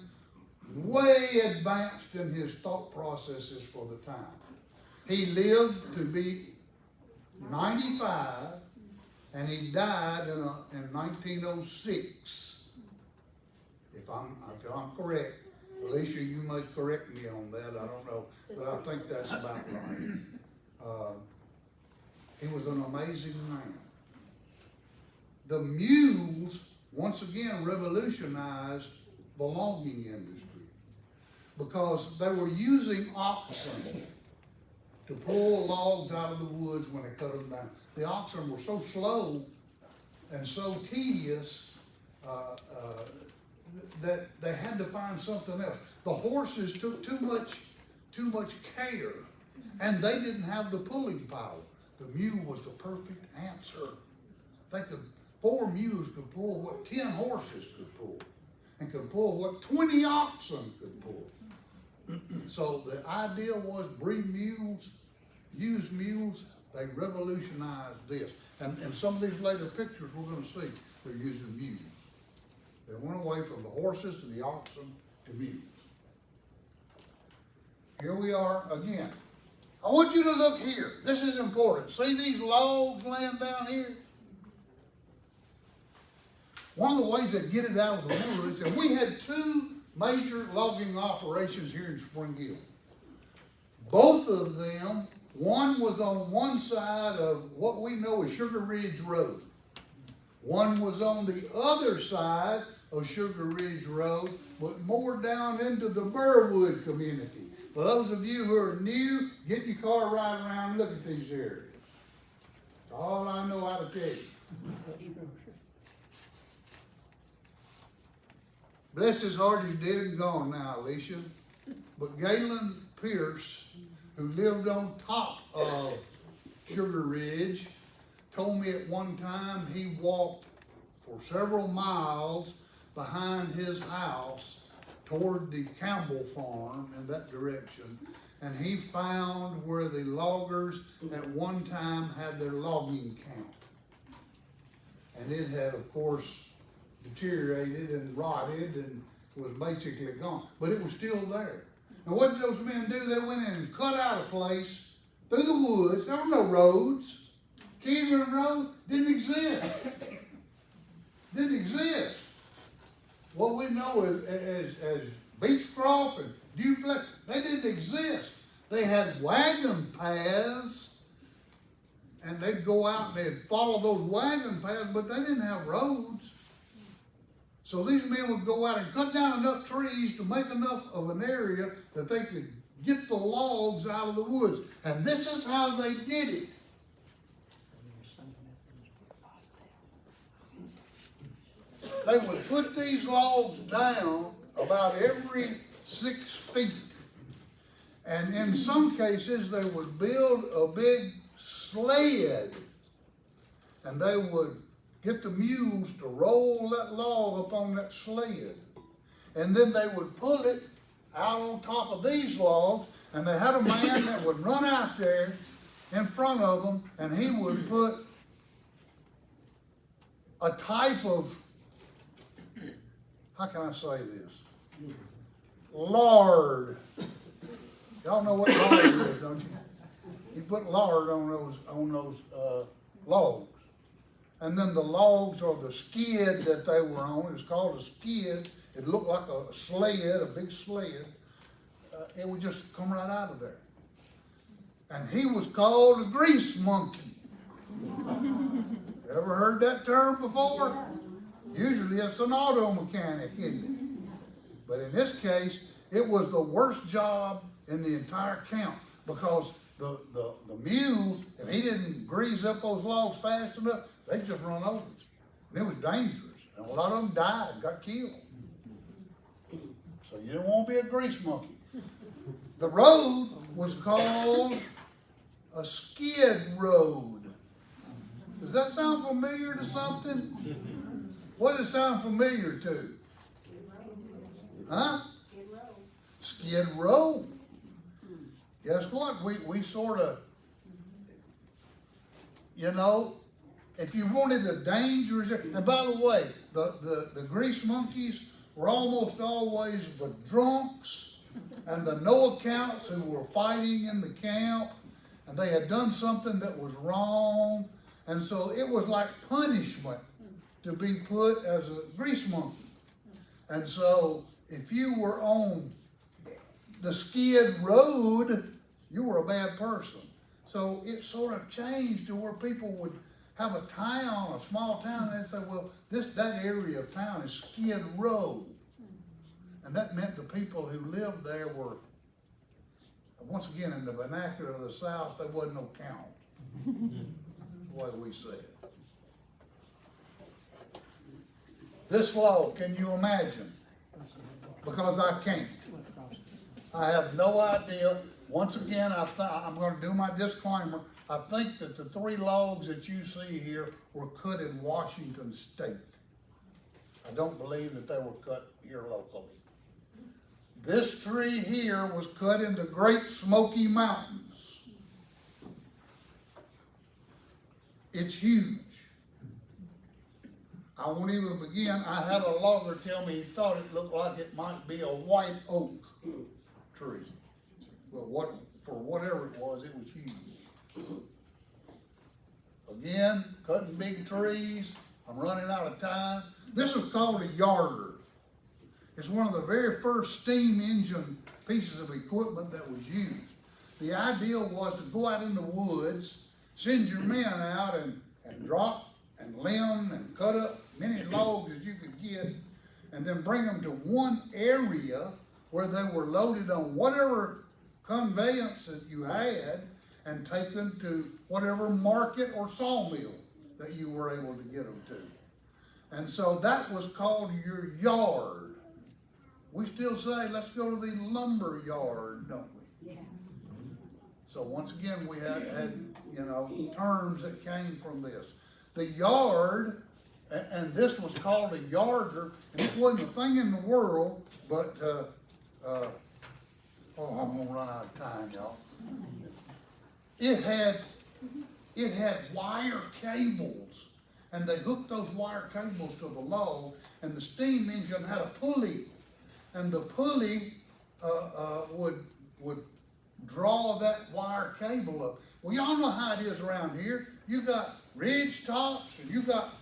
way advanced in his thought processes for the time. He lived to be 95, and he died in 1906. If I'm correct, Alicia, you may correct me on that. I don't know, but I think that's about right. He was an amazing man. The mules, once again, revolutionized the logging industry because they were using oxen to pull logs out of the woods when they cut them down. The oxen were so slow and so tedious that they had to find something else. The horses took too much care, and they didn't have the pulling power. The mule was the perfect answer. 4 mules could pull what 10 horses could pull, and could pull what 20 oxen could pull. So the idea was breed mules, use mules. They revolutionized this. And some of these later pictures we're going to see, they're using mules. They went away from the horses to the oxen to mules. Here we are again. I want you to look here. This is important. See these logs laying down here? One of the ways they get it out of the woods, and we had two major logging operations here in Spring Hill. Both of them, one was on one side of what we know as Sugar Ridge Road. One was on the other side of Sugar Ridge Road, but more down into the Burwood community. For those of you who are new, get your car right around and look at these areas. That's all I know how to tell you. Bless his heart, he's dead and gone now, Alicia. But Galen Pierce, who lived on top of Sugar Ridge, told me at one time he walked for several miles behind his house toward the Campbell farm in that direction, and he found where the loggers at one time had their logging camp. And it had, of course, deteriorated and rotted and was basically gone, but it was still there. And what did those men do? They went in and cut out a place through the woods. There were no roads. Keegan Road didn't exist. Didn't exist. What we know as Beechcroft and Duplex, they didn't exist. They had wagon paths, and they'd go out and they'd follow those wagon paths, but they didn't have roads. So these men would go out and cut down enough trees to make enough of an area that they could get the logs out of the woods. And this is how they did it. They would put these logs down about every 6 feet. And in some cases, they would build a big sled. And they would get the mules to roll that log up on that sled. And then they would pull it out on top of these logs, and they had a man that would run out there in front of them, and he would put a type of, how can I say this? Lard. Y'all know what lard is, don't you? He put lard on those logs. And then the logs or the skid that they were on, it was called a skid. It looked like a sled, a big sled. It would just come right out of there. And he was called a grease monkey. Ever heard that term before? Usually it's an auto mechanic, isn't it? But in this case, it was the worst job in the entire camp, because the mules, if he didn't grease up those logs fast enough, they'd just run over. And it was dangerous. And a lot of them died, got killed. So you didn't want to be a grease monkey. The road was called a skid road. Does that sound familiar to something? What does it sound familiar to? Huh? Skid row. Guess what? We sort of, you know, if you wanted a dangerous, and by the way, the grease monkeys were almost always the drunks and the no accounts who were fighting in the camp, and they had done something that was wrong, and so it was like punishment to be put as a grease monkey. And so if you were on the skid road, you were a bad person. So it sort of changed to where people would have a town, a small town, and they'd say, well, that area of town is Skid Row. And that meant the people who lived there were, once again, in the vernacular of the South, there wasn't no count. The way we say it. This law, can you imagine? Because I can't. I have no idea. Once again, I'm going to do my disclaimer. I think that the 3 logs that you see here were cut in Washington State. I don't believe that they were cut here locally. This tree here was cut in the Great Smoky Mountains. It's huge. I won't even begin. I had a logger tell me he thought it looked like it might be a white oak tree. But for whatever it was huge. Again, cutting big trees, I'm running out of time. This was called a yarder. It's one of the very first steam engine pieces of equipment that was used. The idea was to go out in the woods, send your men out and drop and limb and cut up many logs as you could get, and then bring them to one area where they were loaded on whatever conveyance that you had, and take them to whatever market or sawmill that you were able to get them to. And so that was called your yard. We still say, let's go to the lumber yard, don't we? Yeah. So once again, we had terms that came from this. The yard, and this was called a yarder, and it wasn't a thing in the world, but, I'm gonna run out of time, y'all. It had wire cables, and they hooked those wire cables to the log, and the steam engine had a pulley, and the pulley would draw that wire cable up. Well, y'all know how it is around here. You got ridge tops and you got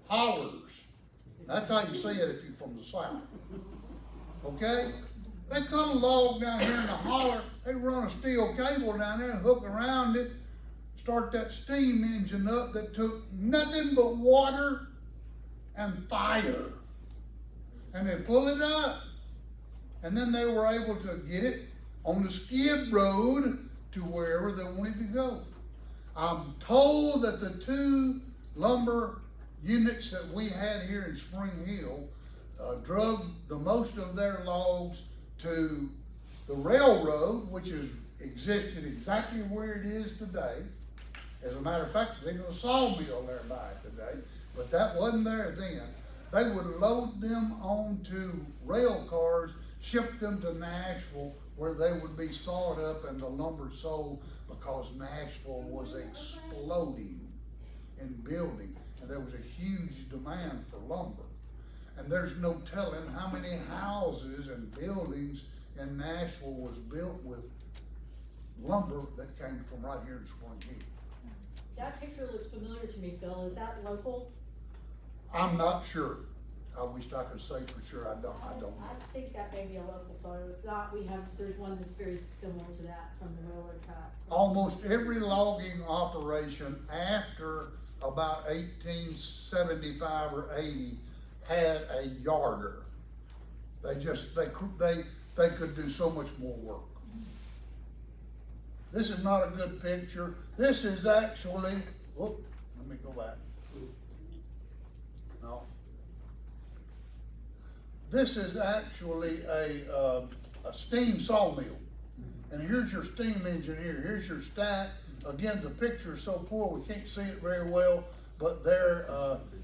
hollers. That's how you see it if you're from the south. Okay? They cut a log down here in the holler, they run a steel cable down there and hook around it, start that steam engine up that took nothing but water and fire. And they pull it up. And then they were able to get it on the skid road to wherever they wanted to go. I'm told that the two lumber units that we had here in Spring Hill drug the most of their logs to the railroad, which is existed exactly where it is today. As a matter of fact, there's even a sawmill there by it today, but that wasn't there then. They would load them onto rail cars, ship them to Nashville, where they would be sawed up and the lumber sold, because Nashville was exploding in building, and there was a huge demand for lumber. And there's no telling how many houses and buildings in Nashville was built with lumber that came from right here in Spring Hill. That picture looks familiar to me, Phil. Is that local? I'm not sure. I wish I could say for sure. I don't know. I think that may be a local photo. If not, there's one that's very similar to that from the railroad track. Almost every logging operation after about 1875 or 80 had a yarder. They could do so much more work. This is not a good picture. This is actually, whoop, let me go back. No. This is actually a steam sawmill. And here's your steam engine here. Here's your stack. Again, the picture is so poor we can't see it very well, but there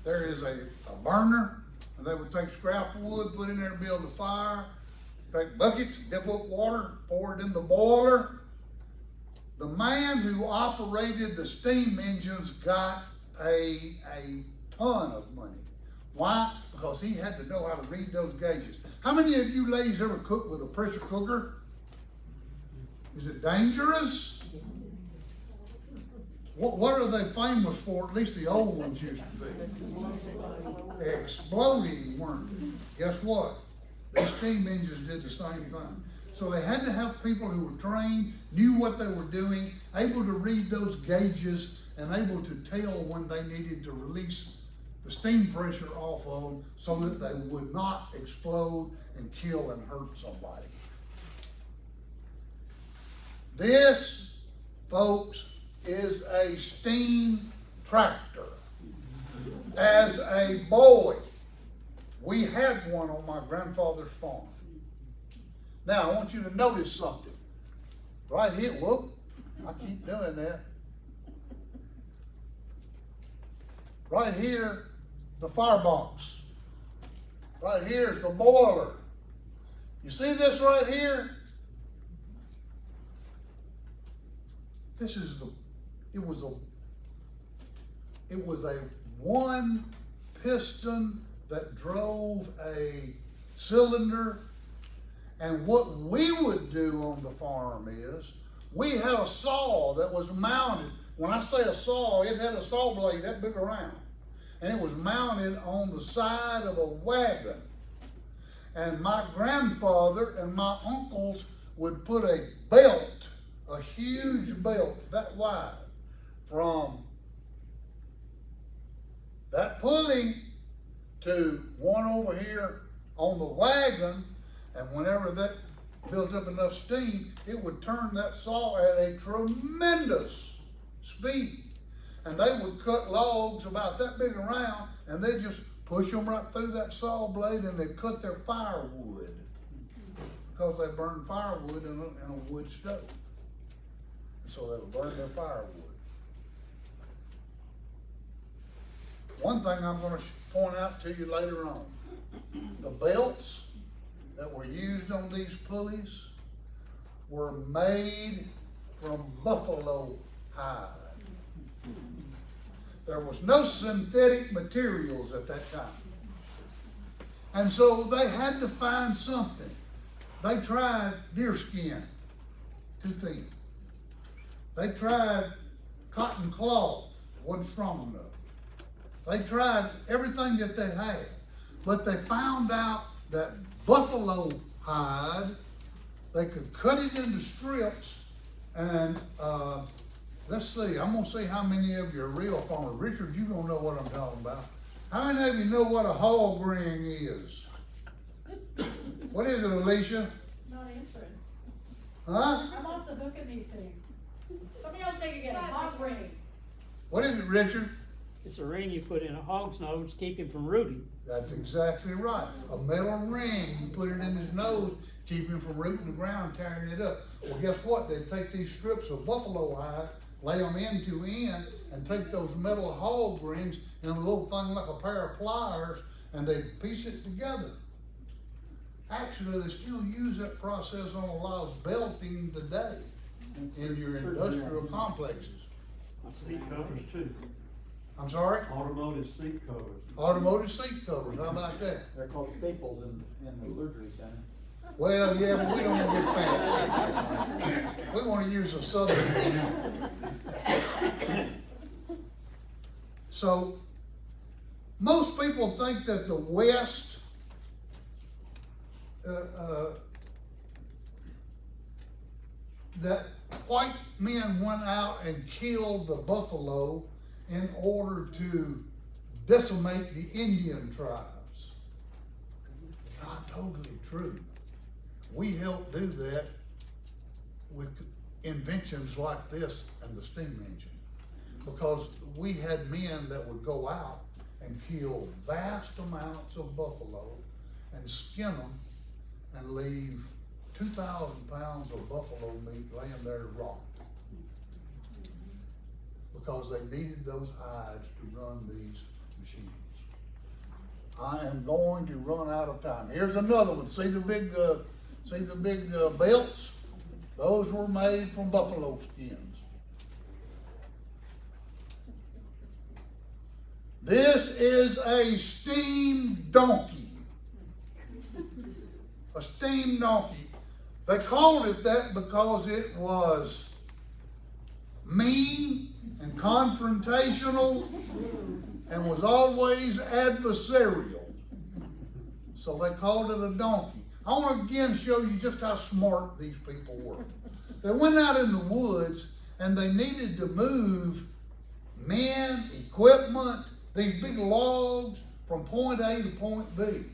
is a burner, and they would take scrap wood, put in there, build a fire, take buckets, dip up water, pour it in the boiler. The man who operated the steam engines got paid a ton of money. Why? Because he had to know how to read those gauges. How many of you ladies ever cooked with a pressure cooker? Is it dangerous? What are they famous for? At least the old ones used to be. Exploding, weren't they? Guess what? The steam engines did the same thing. So they had to have people who were trained, knew what they were doing, able to read those gauges, and able to tell when they needed to release the steam pressure off of them so that they would not explode and kill and hurt somebody. This, folks, is a steam tractor. As a boy, we had one on my grandfather's farm. Now, I want you to notice something. Right here, whoop, I keep doing that. Right here, the firebox. Right here is the boiler. You see this right here? This is it was a one piston that drove a cylinder. And what we would do on the farm is We had a saw that was mounted. When I say a saw, it had a saw blade that big around. And it was mounted on the side of a wagon. And my grandfather and my uncles would put a belt, a huge belt that wide, from that pulley to one over here on the wagon, and whenever that built up enough steam, it would turn that saw at a tremendous speed. And they would cut logs about that big around, and they'd just push them right through that saw blade, and they'd cut their firewood, because they burned firewood in a wood stove. And so they would burn their firewood. One thing I'm going to point out to you later on, the belts that were used on these pulleys were made from buffalo hide. There was no synthetic materials at that time. And so they had to find something. They tried deer skin, too thin. They tried cotton cloth, wasn't strong enough. They tried everything that they had, but they found out that buffalo hide, they could cut it into strips, and let's see, I'm gonna see how many of you are real farmers. Richard, you gonna know what I'm talking about. How many of you know what a hog ring is? What is it, Alicia? Not answering. Huh? I'm off the hook in these things. Somebody else take it again, hog ring. What is it, Richard? It's a ring you put in a hog's nose to keep him from rooting. That's exactly right. A metal ring, you put it in his nose, keep him from rooting the ground, tearing it up. Well, guess what? They'd take these strips of buffalo hide, lay them end to end, and take those metal hog rings in a little thing like a pair of pliers, and they'd piece it together. Actually, they still use that process on a lot of belting today in your industrial complexes. Seat covers too. I'm sorry? Automotive seat covers. Automotive seat covers, how about that? They're called staples in the surgery center. Well, yeah, but we don't want to get fancy. We want to use a southern one. So, most people think that the West that white men went out and killed the buffalo in order to decimate the Indian tribes. Not totally true. We helped do that with inventions like this and the steam engine, because we had men that would go out and kill vast amounts of buffalo and skin them and leave 2,000 pounds of buffalo meat laying there raw, because they needed those hides to run these machines. I am going to run out of time. Here's another one. See the big belts? Those were made from buffalo skins. This is a steam donkey. A steam donkey. They called it that because it was mean and confrontational and was always adversarial. So they called it a donkey. I want to again show you just how smart these people were. They went out in the woods and they needed to move men, equipment, these big logs from point A to point B.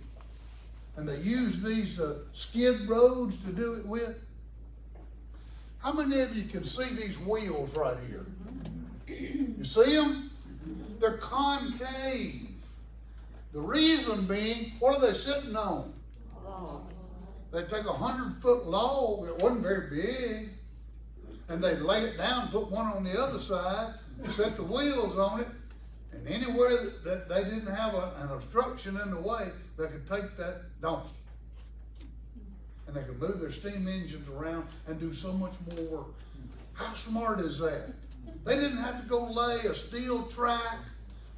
And they used these skid roads to do it with. How many of you can see these wheels right here? You see them? They're concave. The reason being, what are they sitting on? They take 100-foot log that wasn't very big, and they lay it down, put one on the other side, set the wheels on it, and anywhere that they didn't have an obstruction in the way, they could take that donkey. And they could move their steam engines around and do so much more work. How smart is that? They didn't have to go lay a steel track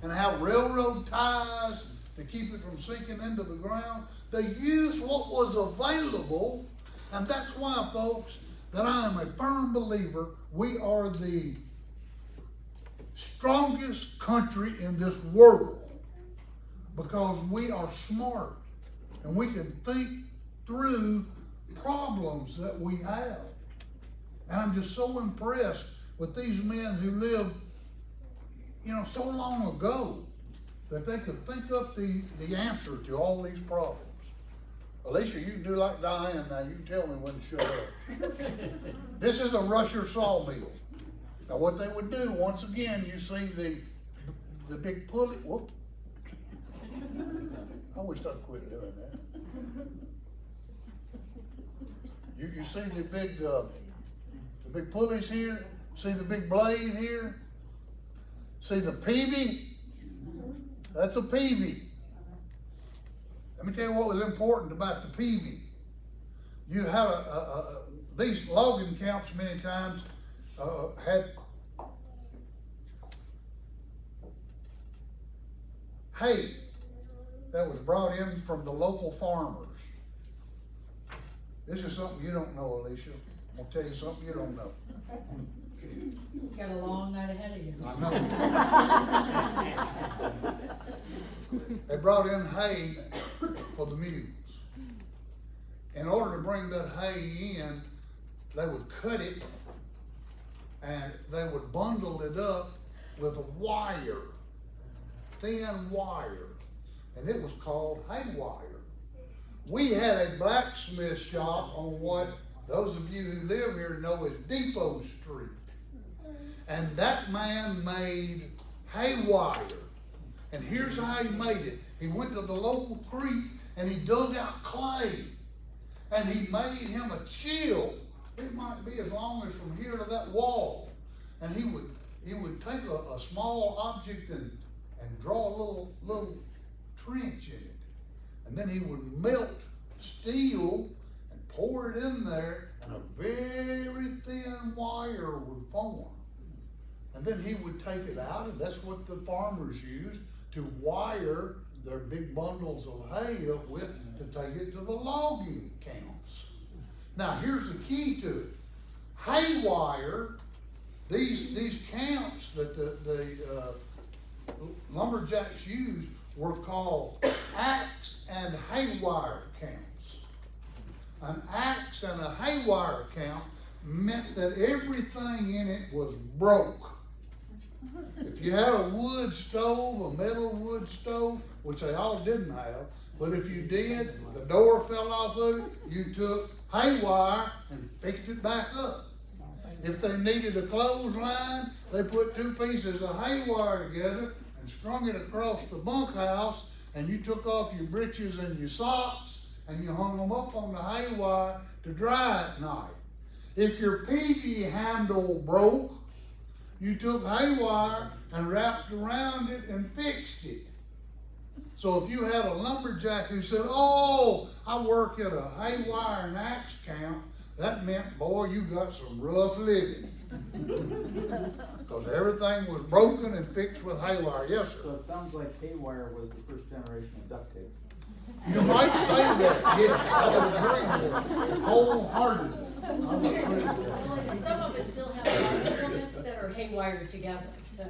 and have railroad ties to keep it from sinking into the ground. They used what was available, and that's why, folks, that I am a firm believer we are the strongest country in this world because we are smart and we can think through problems that we have. And I'm just so impressed with these men who lived, so long ago that they could think up the answer to all these problems. Alicia, you can do like Diane now. You can tell me when to shut up. This is a Rusher sawmill. Now what they would do, once again, you see the big pulley. Whoop. I wish I'd quit doing that. You see the big pulleys here? See the big blade here? See the peavy? That's a peavy. Let me tell you what was important about the peavy. You had these logging camps many times had hay that was brought in from the local farmers. This is something you don't know, Alicia. I'm gonna tell you something you don't know. Got a long night ahead of you. I know. They brought in hay for the mules. In order to bring that hay in, they would cut it and they would bundle it up with a wire, thin wire, and it was called hay wire. We had a blacksmith shop on what those of you who live here know as Depot Street. And that man made hay wire. And here's how he made it. He went to the local creek and he dug out clay. And he made him a chill. It might be as long as from here to that wall. And he would take a small object and draw a little trench in it. And then he would melt steel and pour it in there, and a very thin wire would form. And then he would take it out, and that's what the farmers used to wire their big bundles of hay up with to take it to the logging camps. Now here's the key to it. Hay wire, these camps that the lumberjacks used were called axe and hay wire camps. An axe and a hay wire camp meant that everything in it was broke. If you had a wood stove, a metal wood stove, which they all didn't have, but if you did, the door fell off of it, you took hay wire and fixed it back up. If they needed a clothesline, they put two pieces of hay wire together and strung it across the bunkhouse, and you took off your breeches and your socks and you hung them up on the hay wire to dry at night. If your peavy handle broke, you took hay wire and wrapped around it and fixed it. So if you had a lumberjack who said, "Oh, I work at a hay wire and axe camp," that meant, boy, you got some rough living. Because everything was broken and fixed with hay wire. Yes, sir. So it sounds like hay wire was the first generation of duct tape. You might say that, yes, I would agree with it wholeheartedly. I would agree with that. Well, some of us still have a lot of implements that are haywired together, so.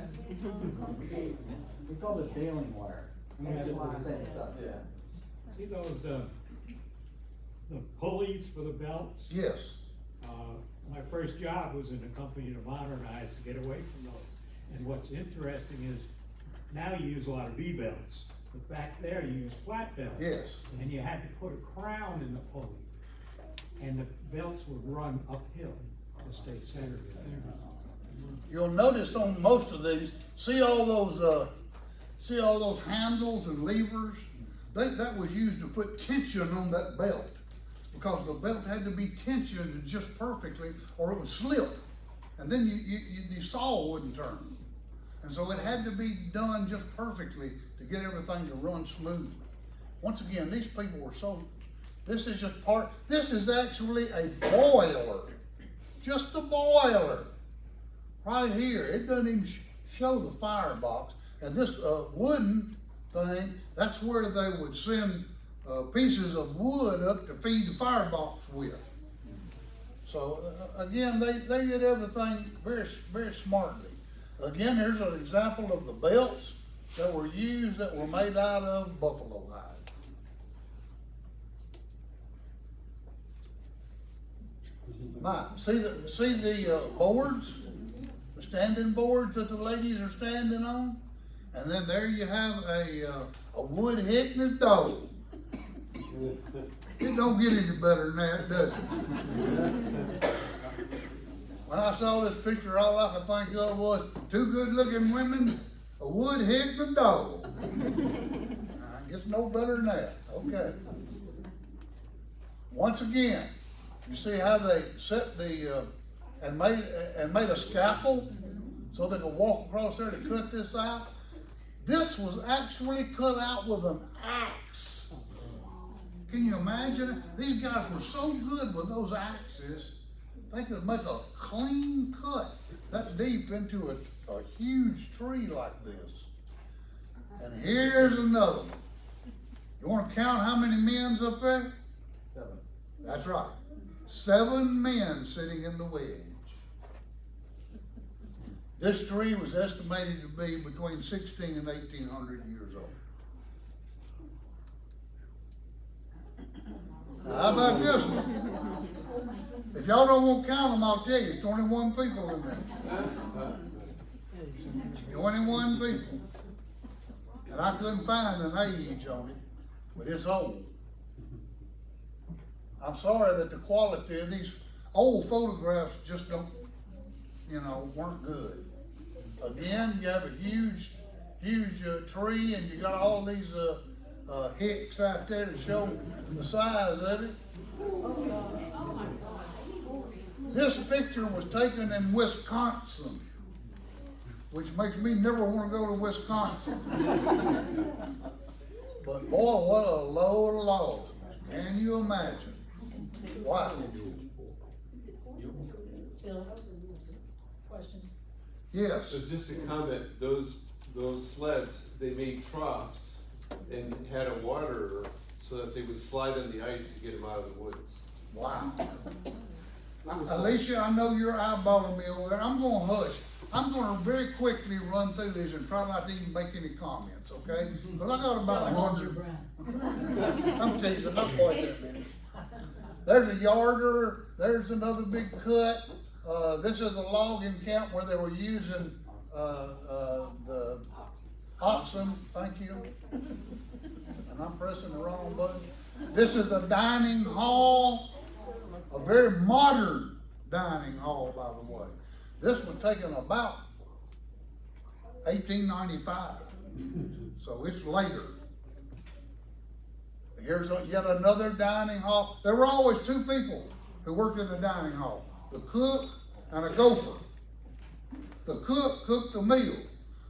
We called it baling wire. I mean, it's the same stuff, yeah. See those, the pulleys for the belts? Yes. My first job was in a company to modernize to get away from those. And what's interesting is now you use a lot of V-belts, but back there you use flat belts. Yes. And you had to put a crown in the pulley. And the belts would run uphill to stay centered. You'll notice on most of these, see all those handles and levers? That was used to put tension on that belt, because the belt had to be tensioned just perfectly or it would slip, and then the saw wouldn't turn. And so it had to be done just perfectly to get everything to run smoothly. Once again, these people were so, this is actually a boiler, just the boiler right here. It doesn't even show the firebox. And this wooden thing, that's where they would send pieces of wood up to feed the firebox with. So, again, they did everything very, very smartly. Again, here's an example of the belts that were used that were made out of buffalo hide. See the boards, the standing boards that the ladies are standing on? And then there you have a wood hickman dog. It don't get any better than that, does it? When I saw this picture, all I could think of was two good-looking women, a wood hickman dog. I guess no better than that. Okay. Once again, you see how they set the and made a scaffold so they could walk across there to cut this out. This was actually cut out with an axe. Can you imagine it? These guys were so good with those axes, they could make a clean cut that deep into a huge tree like this. And here's another one. You want to count how many men's up there? 7. That's right. 7 men sitting in the wedge. This tree was estimated to be between 16 and 1800 years old. Now, how about this one? If y'all don't want to count them, I'll tell you, 21 people in there. 21 people. And I couldn't find an age on it, but it's old. I'm sorry that the quality of these old photographs just don't, weren't good. Again, you have a huge tree, and you got all these hicks out there to show the size of it. This picture was taken in Wisconsin, which makes me never want to go to Wisconsin. But boy, what a load of logs. Can you imagine? Wow. Phil, question? Yes. So just to comment, those sleds, they made troughs and had a waterer so that they would slide on the ice to get them out of the woods. Wow. Alicia, I know you're eyeballing me over there. I'm gonna hush. I'm gonna very quickly run through these and try not to even make any comments, okay? But I got about 100. I'm teasing, not quite that many. There's a yarder, there's another big cut. This is a logging camp where they were using the oxen, thank you. And I'm pressing the wrong button. This is a dining hall, a very modern dining hall, by the way. This was taken about 1895, so it's later. Here's yet another dining hall. There were always 2 people who worked in the dining hall, the cook and a gopher. The cook cooked the meal.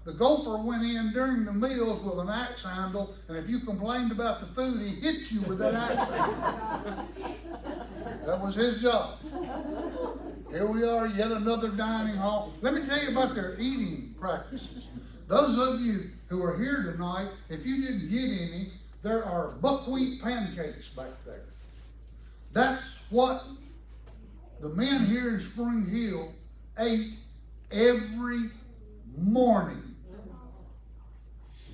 The gopher went in during the meals with an axe handle, and if you complained about the food, he hit you with that axe handle. That was his job. Here we are, yet another dining hall. Let me tell you about their eating practices. Those of you who are here tonight, if you didn't get any, there are buckwheat pancakes back there. That's what the men here in Spring Hill ate every morning.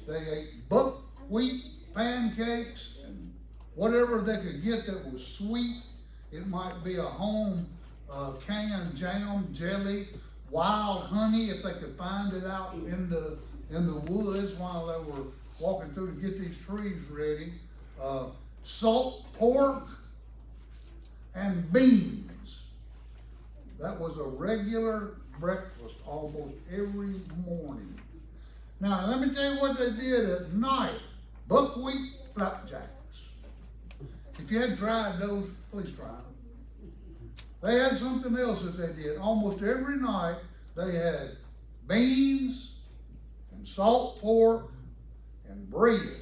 They ate buckwheat pancakes and whatever they could get that was sweet. It might be a home canned jam, jelly, wild honey if they could find it out in the woods while they were walking through to get these trees ready. Salt pork and beans. That was a regular breakfast almost every morning. Now, let me tell you what they did at night. Buckwheat flapjacks. If you had tried those, please try them. They had something else that they did. Almost every night, they had beans and salt pork and bread.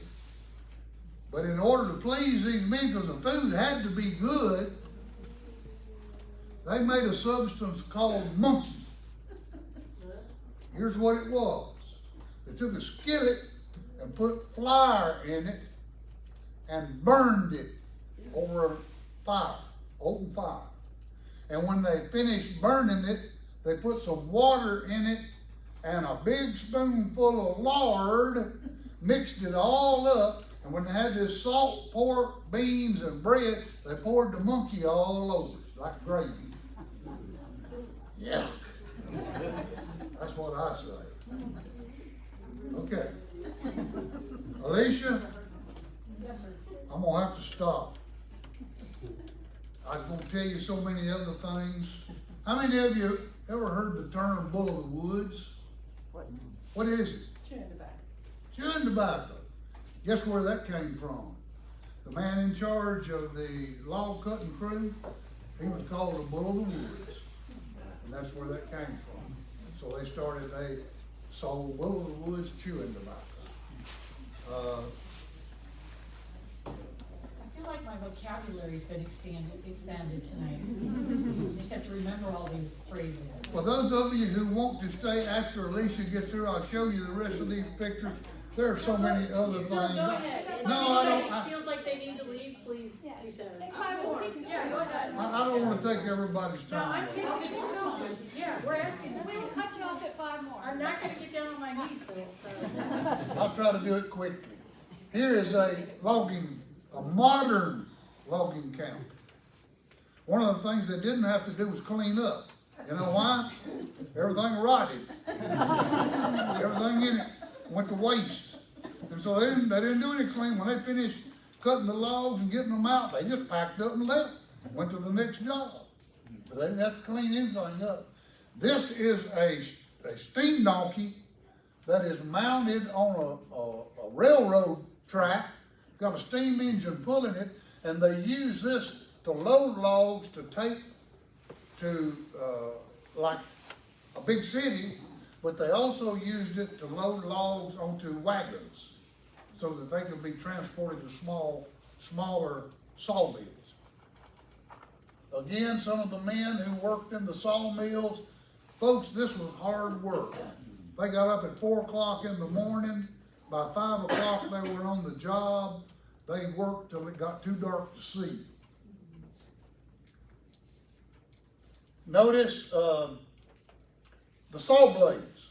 But in order to please these men, because the food had to be good, they made a substance called monkey. Here's what it was. They took a skillet and put flour in it and burned it over a fire, open fire. And when they finished burning it, they put some water in it and a big spoonful of lard, mixed it all up, and when they had this salt pork, beans, and bread, they poured the monkey all over it, like gravy. Yeah. That's what I say. Okay. Alicia, Yes, sir. I'm gonna have to stop. I was gonna tell you so many other things. How many of you ever heard the term bull of the woods? What is it? Chewing tobacco. Chewing tobacco. Guess where that came from? The man in charge of the log cutting crew, he was called the bull of the woods. And that's where that came from. So they sold bull of the woods chewing tobacco. I feel like my vocabulary's been expanded tonight. Just have to remember all these phrases. For those of you who want to stay after Alicia gets through, I'll show you the rest of these pictures. There are so many other things. Go ahead. No, I don't. If feels like they need to leave, please do so. Take 5 more. Yeah, go ahead. I don't want to take everybody's No, I'm time. kidding. Yeah, we're asking. We will cut you off at 5 more. I'm not gonna get down on my knees though, so. I'll try to do it quickly. Here is a modern logging camp. One of the things they didn't have to do was clean up. You know why? Everything rotted. Everything in it went to waste. And so they didn't do any cleaning. When they finished cutting the logs and getting them out, they just packed up and left. Went to the next job. But they didn't have to clean anything up. This is a steam donkey that is mounted on a railroad track, got a steam engine pulling it, and they use this to load logs to take to like a big city, but they also used it to load logs onto wagons so that they could be transported to smaller sawmills. Again, some of the men who worked in the sawmills, folks, this was hard work. They got up at 4 o'clock in the morning. By 5 o'clock, they were on the job. They worked till it got too dark to see. Notice the saw blades.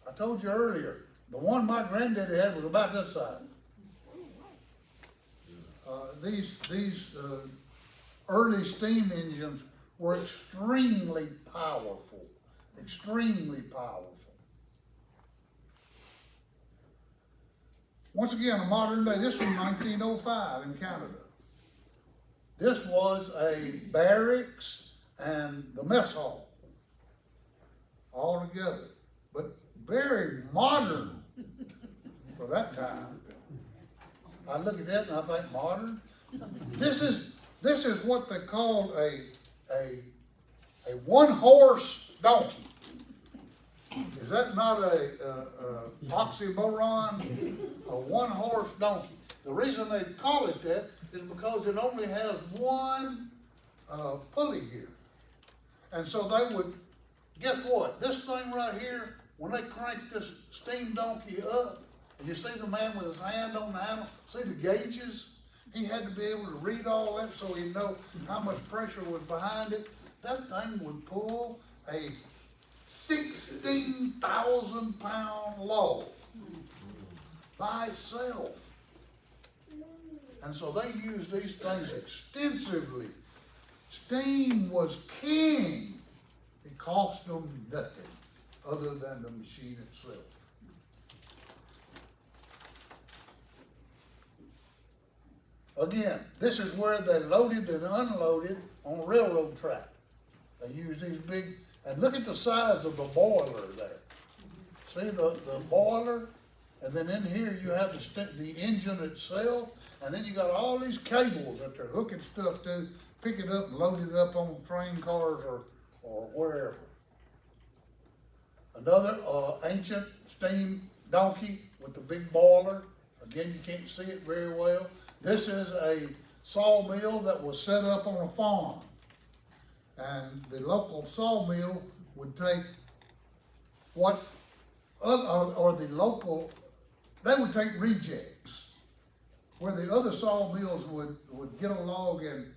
I told you earlier, the one my granddaddy had was about this size. These early steam engines were extremely powerful, extremely powerful. Once again, a modern day, this was 1905 in Canada. This was a barracks and the mess hall all together, but very modern for that time. I look at that and I think modern. This is what they called a one-horse donkey. Is that not a oxymoron? A one-horse donkey. The reason they call it that is because it only has one pulley here. And so they would, guess what? This thing right here, when they crank this steam donkey up, and you see the man with his hand on the handle, see the gauges? He had to be able to read all that so he'd know how much pressure was behind it. That thing would pull a 16,000 pound log by itself. And so they used these things extensively. Steam was king. It cost them nothing other than the machine itself. Again, this is where they loaded and unloaded on a railroad track. They used these big, and look at the size of the boiler there. See the boiler? And then in here you have the engine itself, and then you got all these cables that they're hooking stuff to, pick it up and load it up on train cars or wherever. Another ancient steam donkey with the big boiler. Again, you can't see it very well. This is a sawmill that was set up on a farm. And the local sawmill would take they would take rejects, where the other sawmills would get a log and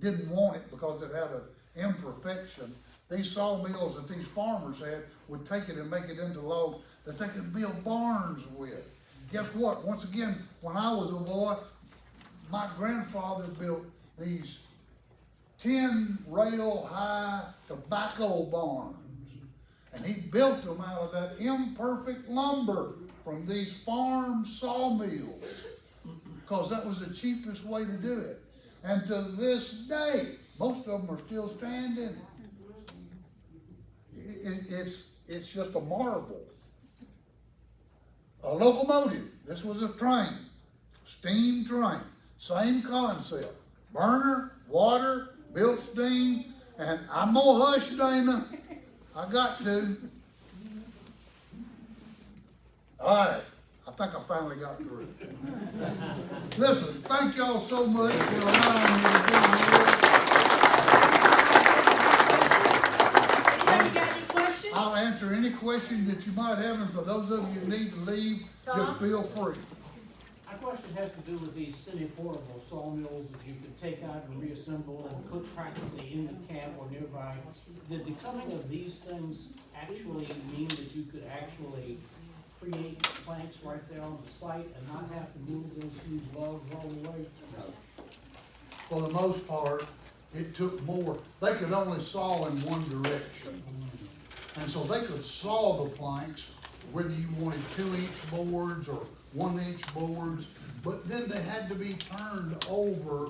didn't want it because it had imperfection, these sawmills that these farmers had would take it and make it into logs that they could build barns with. Guess what? Once again, when I was a boy, my grandfather built these 10-rail-high tobacco barns. And he built them out of that imperfect lumber from these farm sawmills, because that was the cheapest way to do it. And to this day, most of them are still standing. It's just a marvel. A locomotive, this was a train, steam train, same concept. Burner, water, built steam, and I'm gonna hush, Dana. I got to. All right, I think I finally got through. Listen, thank y'all so much for allowing me to be here. Anybody got any questions? I'll answer any question that you might have, and for those of you who need to leave, just feel free. My question has to do with these semi-portable sawmills that you could take out and reassemble and put practically in the camp or nearby. Did the coming of these things actually mean that you could actually create planks right there on the site and not have to move those huge logs all the way? For the most part, it took more. They could only saw in one direction. And so they could saw the planks, whether you wanted 2-inch boards or 1-inch boards, but then they had to be turned over,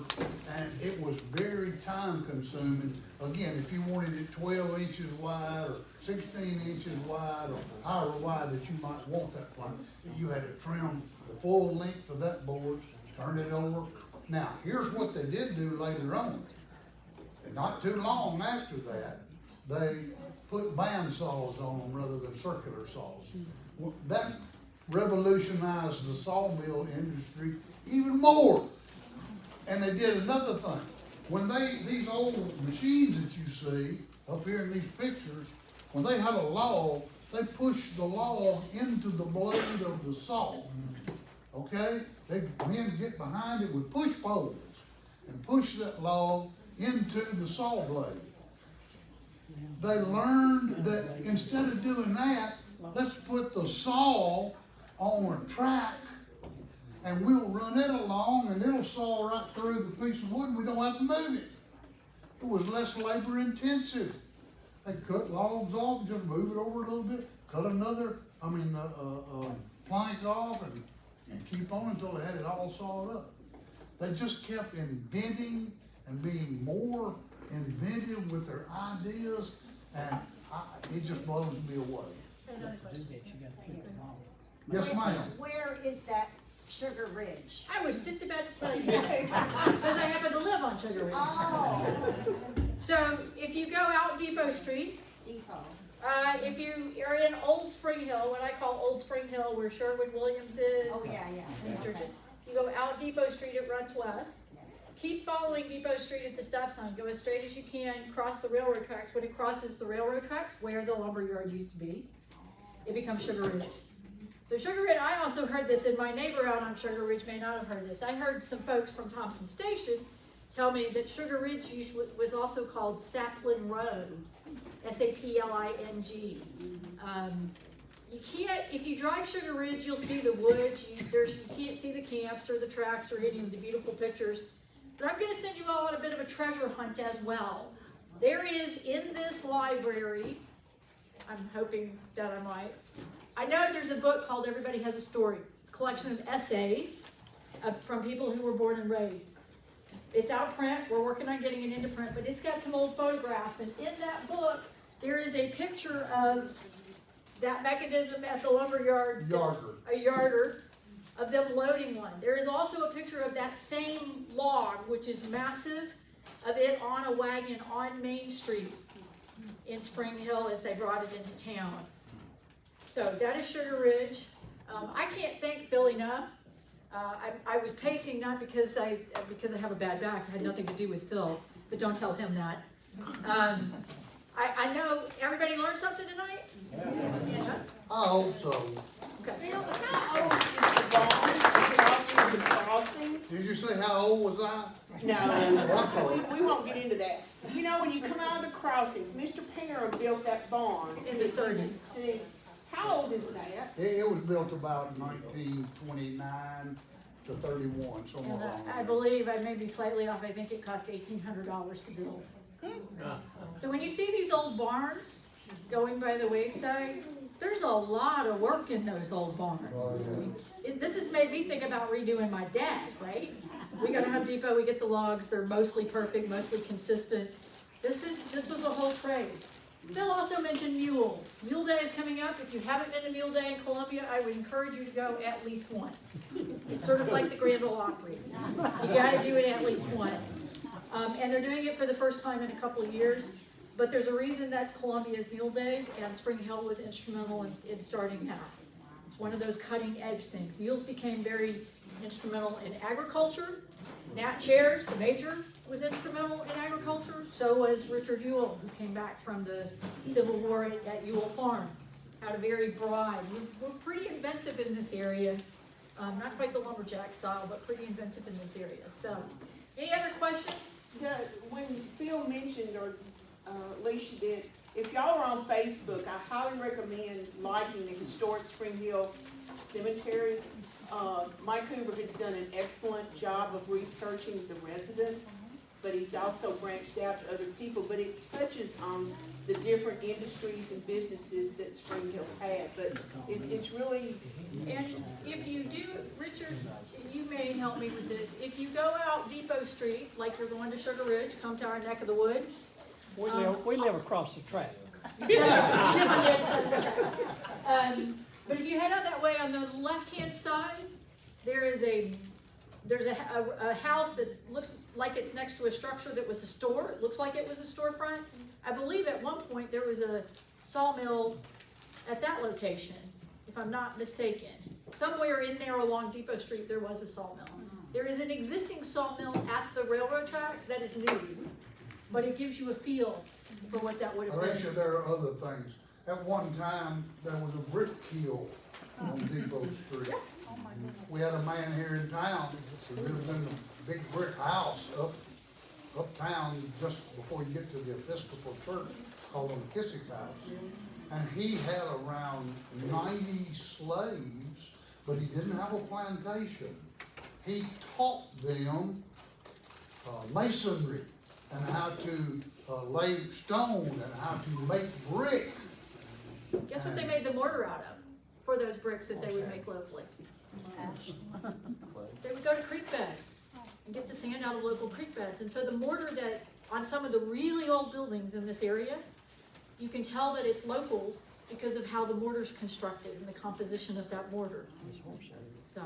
and it was very time consuming. Again, if you wanted it 12 inches wide or 16 inches wide or however wide that you might want that plank, you had to trim the full length of that board, turn it over. Now, here's what they did do later on. And not too long after that, they put band saws on them rather than circular saws. Well, that revolutionized the sawmill industry even more. And they did another thing. When these old machines that you see up here in these pictures, when they had a log, they pushed the log into the blade of the saw. Okay? Men get behind it with push poles and push that log into the saw blade. They learned that instead of doing that, let's put the saw on a track and we'll run it along and it'll saw right through the piece of wood and we don't have to move it. It was less labor intensive. They cut logs off, just move it over a little bit, cut another, plank off and keep on until they had it all sawed up. They just kept inventing and being more inventive with their ideas, and it just blows me away. Another question. Yes, ma'am. Where is that Sugar Ridge? I was just about to tell you that, because I happen to live on Sugar Ridge. Oh, So if you go out Depot Street, Depot. if you are in Old Spring Hill, what I call Old Spring Hill, where Sherwood Williams is. Oh, yeah. and Churches, you go out Depot Street, it runs west. Yes. Keep following Depot Street at the stop sign. Go as straight as you can, cross the railroad tracks. When it crosses the railroad tracks, where the lumber yard used to be, it becomes Sugar Ridge. So Sugar Ridge, I also heard this, and my neighbor out on Sugar Ridge may not have heard this. I heard some folks from Thompson Station tell me that Sugar Ridge was also called Sapling Road, S-A-P-L-I-N-G. You can't, if you drive Sugar Ridge, you'll see the woods. You can't see the camps or the tracks or any of the beautiful pictures. But I'm going to send you all on a bit of a treasure hunt as well. There is in this library, I'm hoping that I'm right, I know there's a book called Everybody Has a Story. It's a collection of essays from people who were born and raised. It's out print. We're working on getting it into print, but it's got some old photographs. And in that book, there is a picture of that mechanism at the lumber yard. A yarder of them loading one. There is also a picture of that same log, which is massive, of it on a wagon on Main Street in Spring Hill as they brought it into town. So that is Sugar Ridge. I can't thank Phil enough. I was pacing not because I have a bad back. It had nothing to do with Phil, but don't tell him that. I know everybody learned something tonight? Yeah. I hope so. Okay. Phil, how old is the barn? Is it also the crossings? Did you say how old was I? No, we won't get into that. You know, when you come out of the crossings, Mr. Parham built that barn. In the 30s. See, how old is that? It was built about 1929 to 31, somewhere And around I there. believe, I may be slightly off, I think it cost $1,800 to build. So when you see these old barns going by the wayside, there's a lot of work in those old barns. This has made me think about redoing my deck, right? We go to Home Depot, we get the logs, they're mostly perfect, mostly consistent. This was a whole trade. Phil also mentioned Mule. Mule Day is coming up. If you haven't been to Mule Day in Columbia, I would encourage you to go at least once. It's sort of like the Grand Ole Opry. You gotta do it at least once. And they're doing it for the first time in a couple of years. But there's a reason that Columbia's Mule Day, and Spring Hill was instrumental in starting that. It's one of those cutting edge things. Mules became very instrumental in agriculture. Nat Chairs, the major, was instrumental in agriculture. So was Richard Ewell, who came back from the Civil War at Ewell Farm. Had a very broad, we're pretty inventive in this area. Not quite the lumberjack style, but pretty inventive in this area. So, any other questions? When Phil mentioned, or Alicia did, if y'all are on Facebook, I highly recommend liking the historic Spring Hill Cemetery. Mike Hoover has done an excellent job of researching the residents, but he's also branched out to other people, but it touches on the different industries and businesses that Spring Hill had, but it's really. And if you do, Richard, you may help me with this. If you go out Depot Street, like you're going to Sugar Ridge, come to our neck of the woods. We live across the track. We live on the other side of the track. But if you head out that way, on the left-hand side, there's a house that looks like it's next to a structure that was a store. It looks like it was a storefront. I believe at one point there was a sawmill at that location, if I'm not mistaken. Somewhere in there along Depot Street, there was a sawmill. There is an existing sawmill at the railroad tracks that is new, but it gives you a feel for what that would have been. Alicia, there are other things. At one time, there was a brick kiln on Depot Street. We had a man here in town who lived in a big brick house uptown just before you get to the Episcopal Church called the McKissick House. And he had around 90 slaves, but he didn't have a plantation. He taught them masonry and how to lay stone and how to make brick. Guess what they made the mortar out of for those bricks that they would make locally? They would go to creek beds and get the sand out of local creek beds. And so the mortar that, on some of the really old buildings in this area, you can tell that it's local because of how the mortar's constructed and the composition of that mortar. So,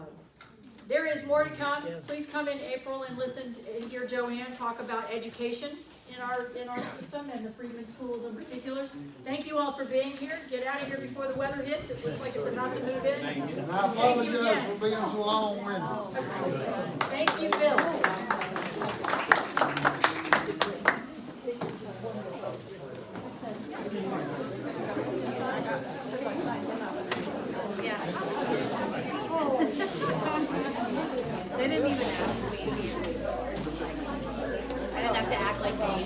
there is more to come. Please come in April and listen and hear Joanne talk about education in our system and the Freedman schools in particular. Thank you all for being here. Get out of here before the weather hits. It looks like it's about to move in. And I apologize for being so long-winded. Thank you, Phil. They didn't even ask me. I didn't have to act like they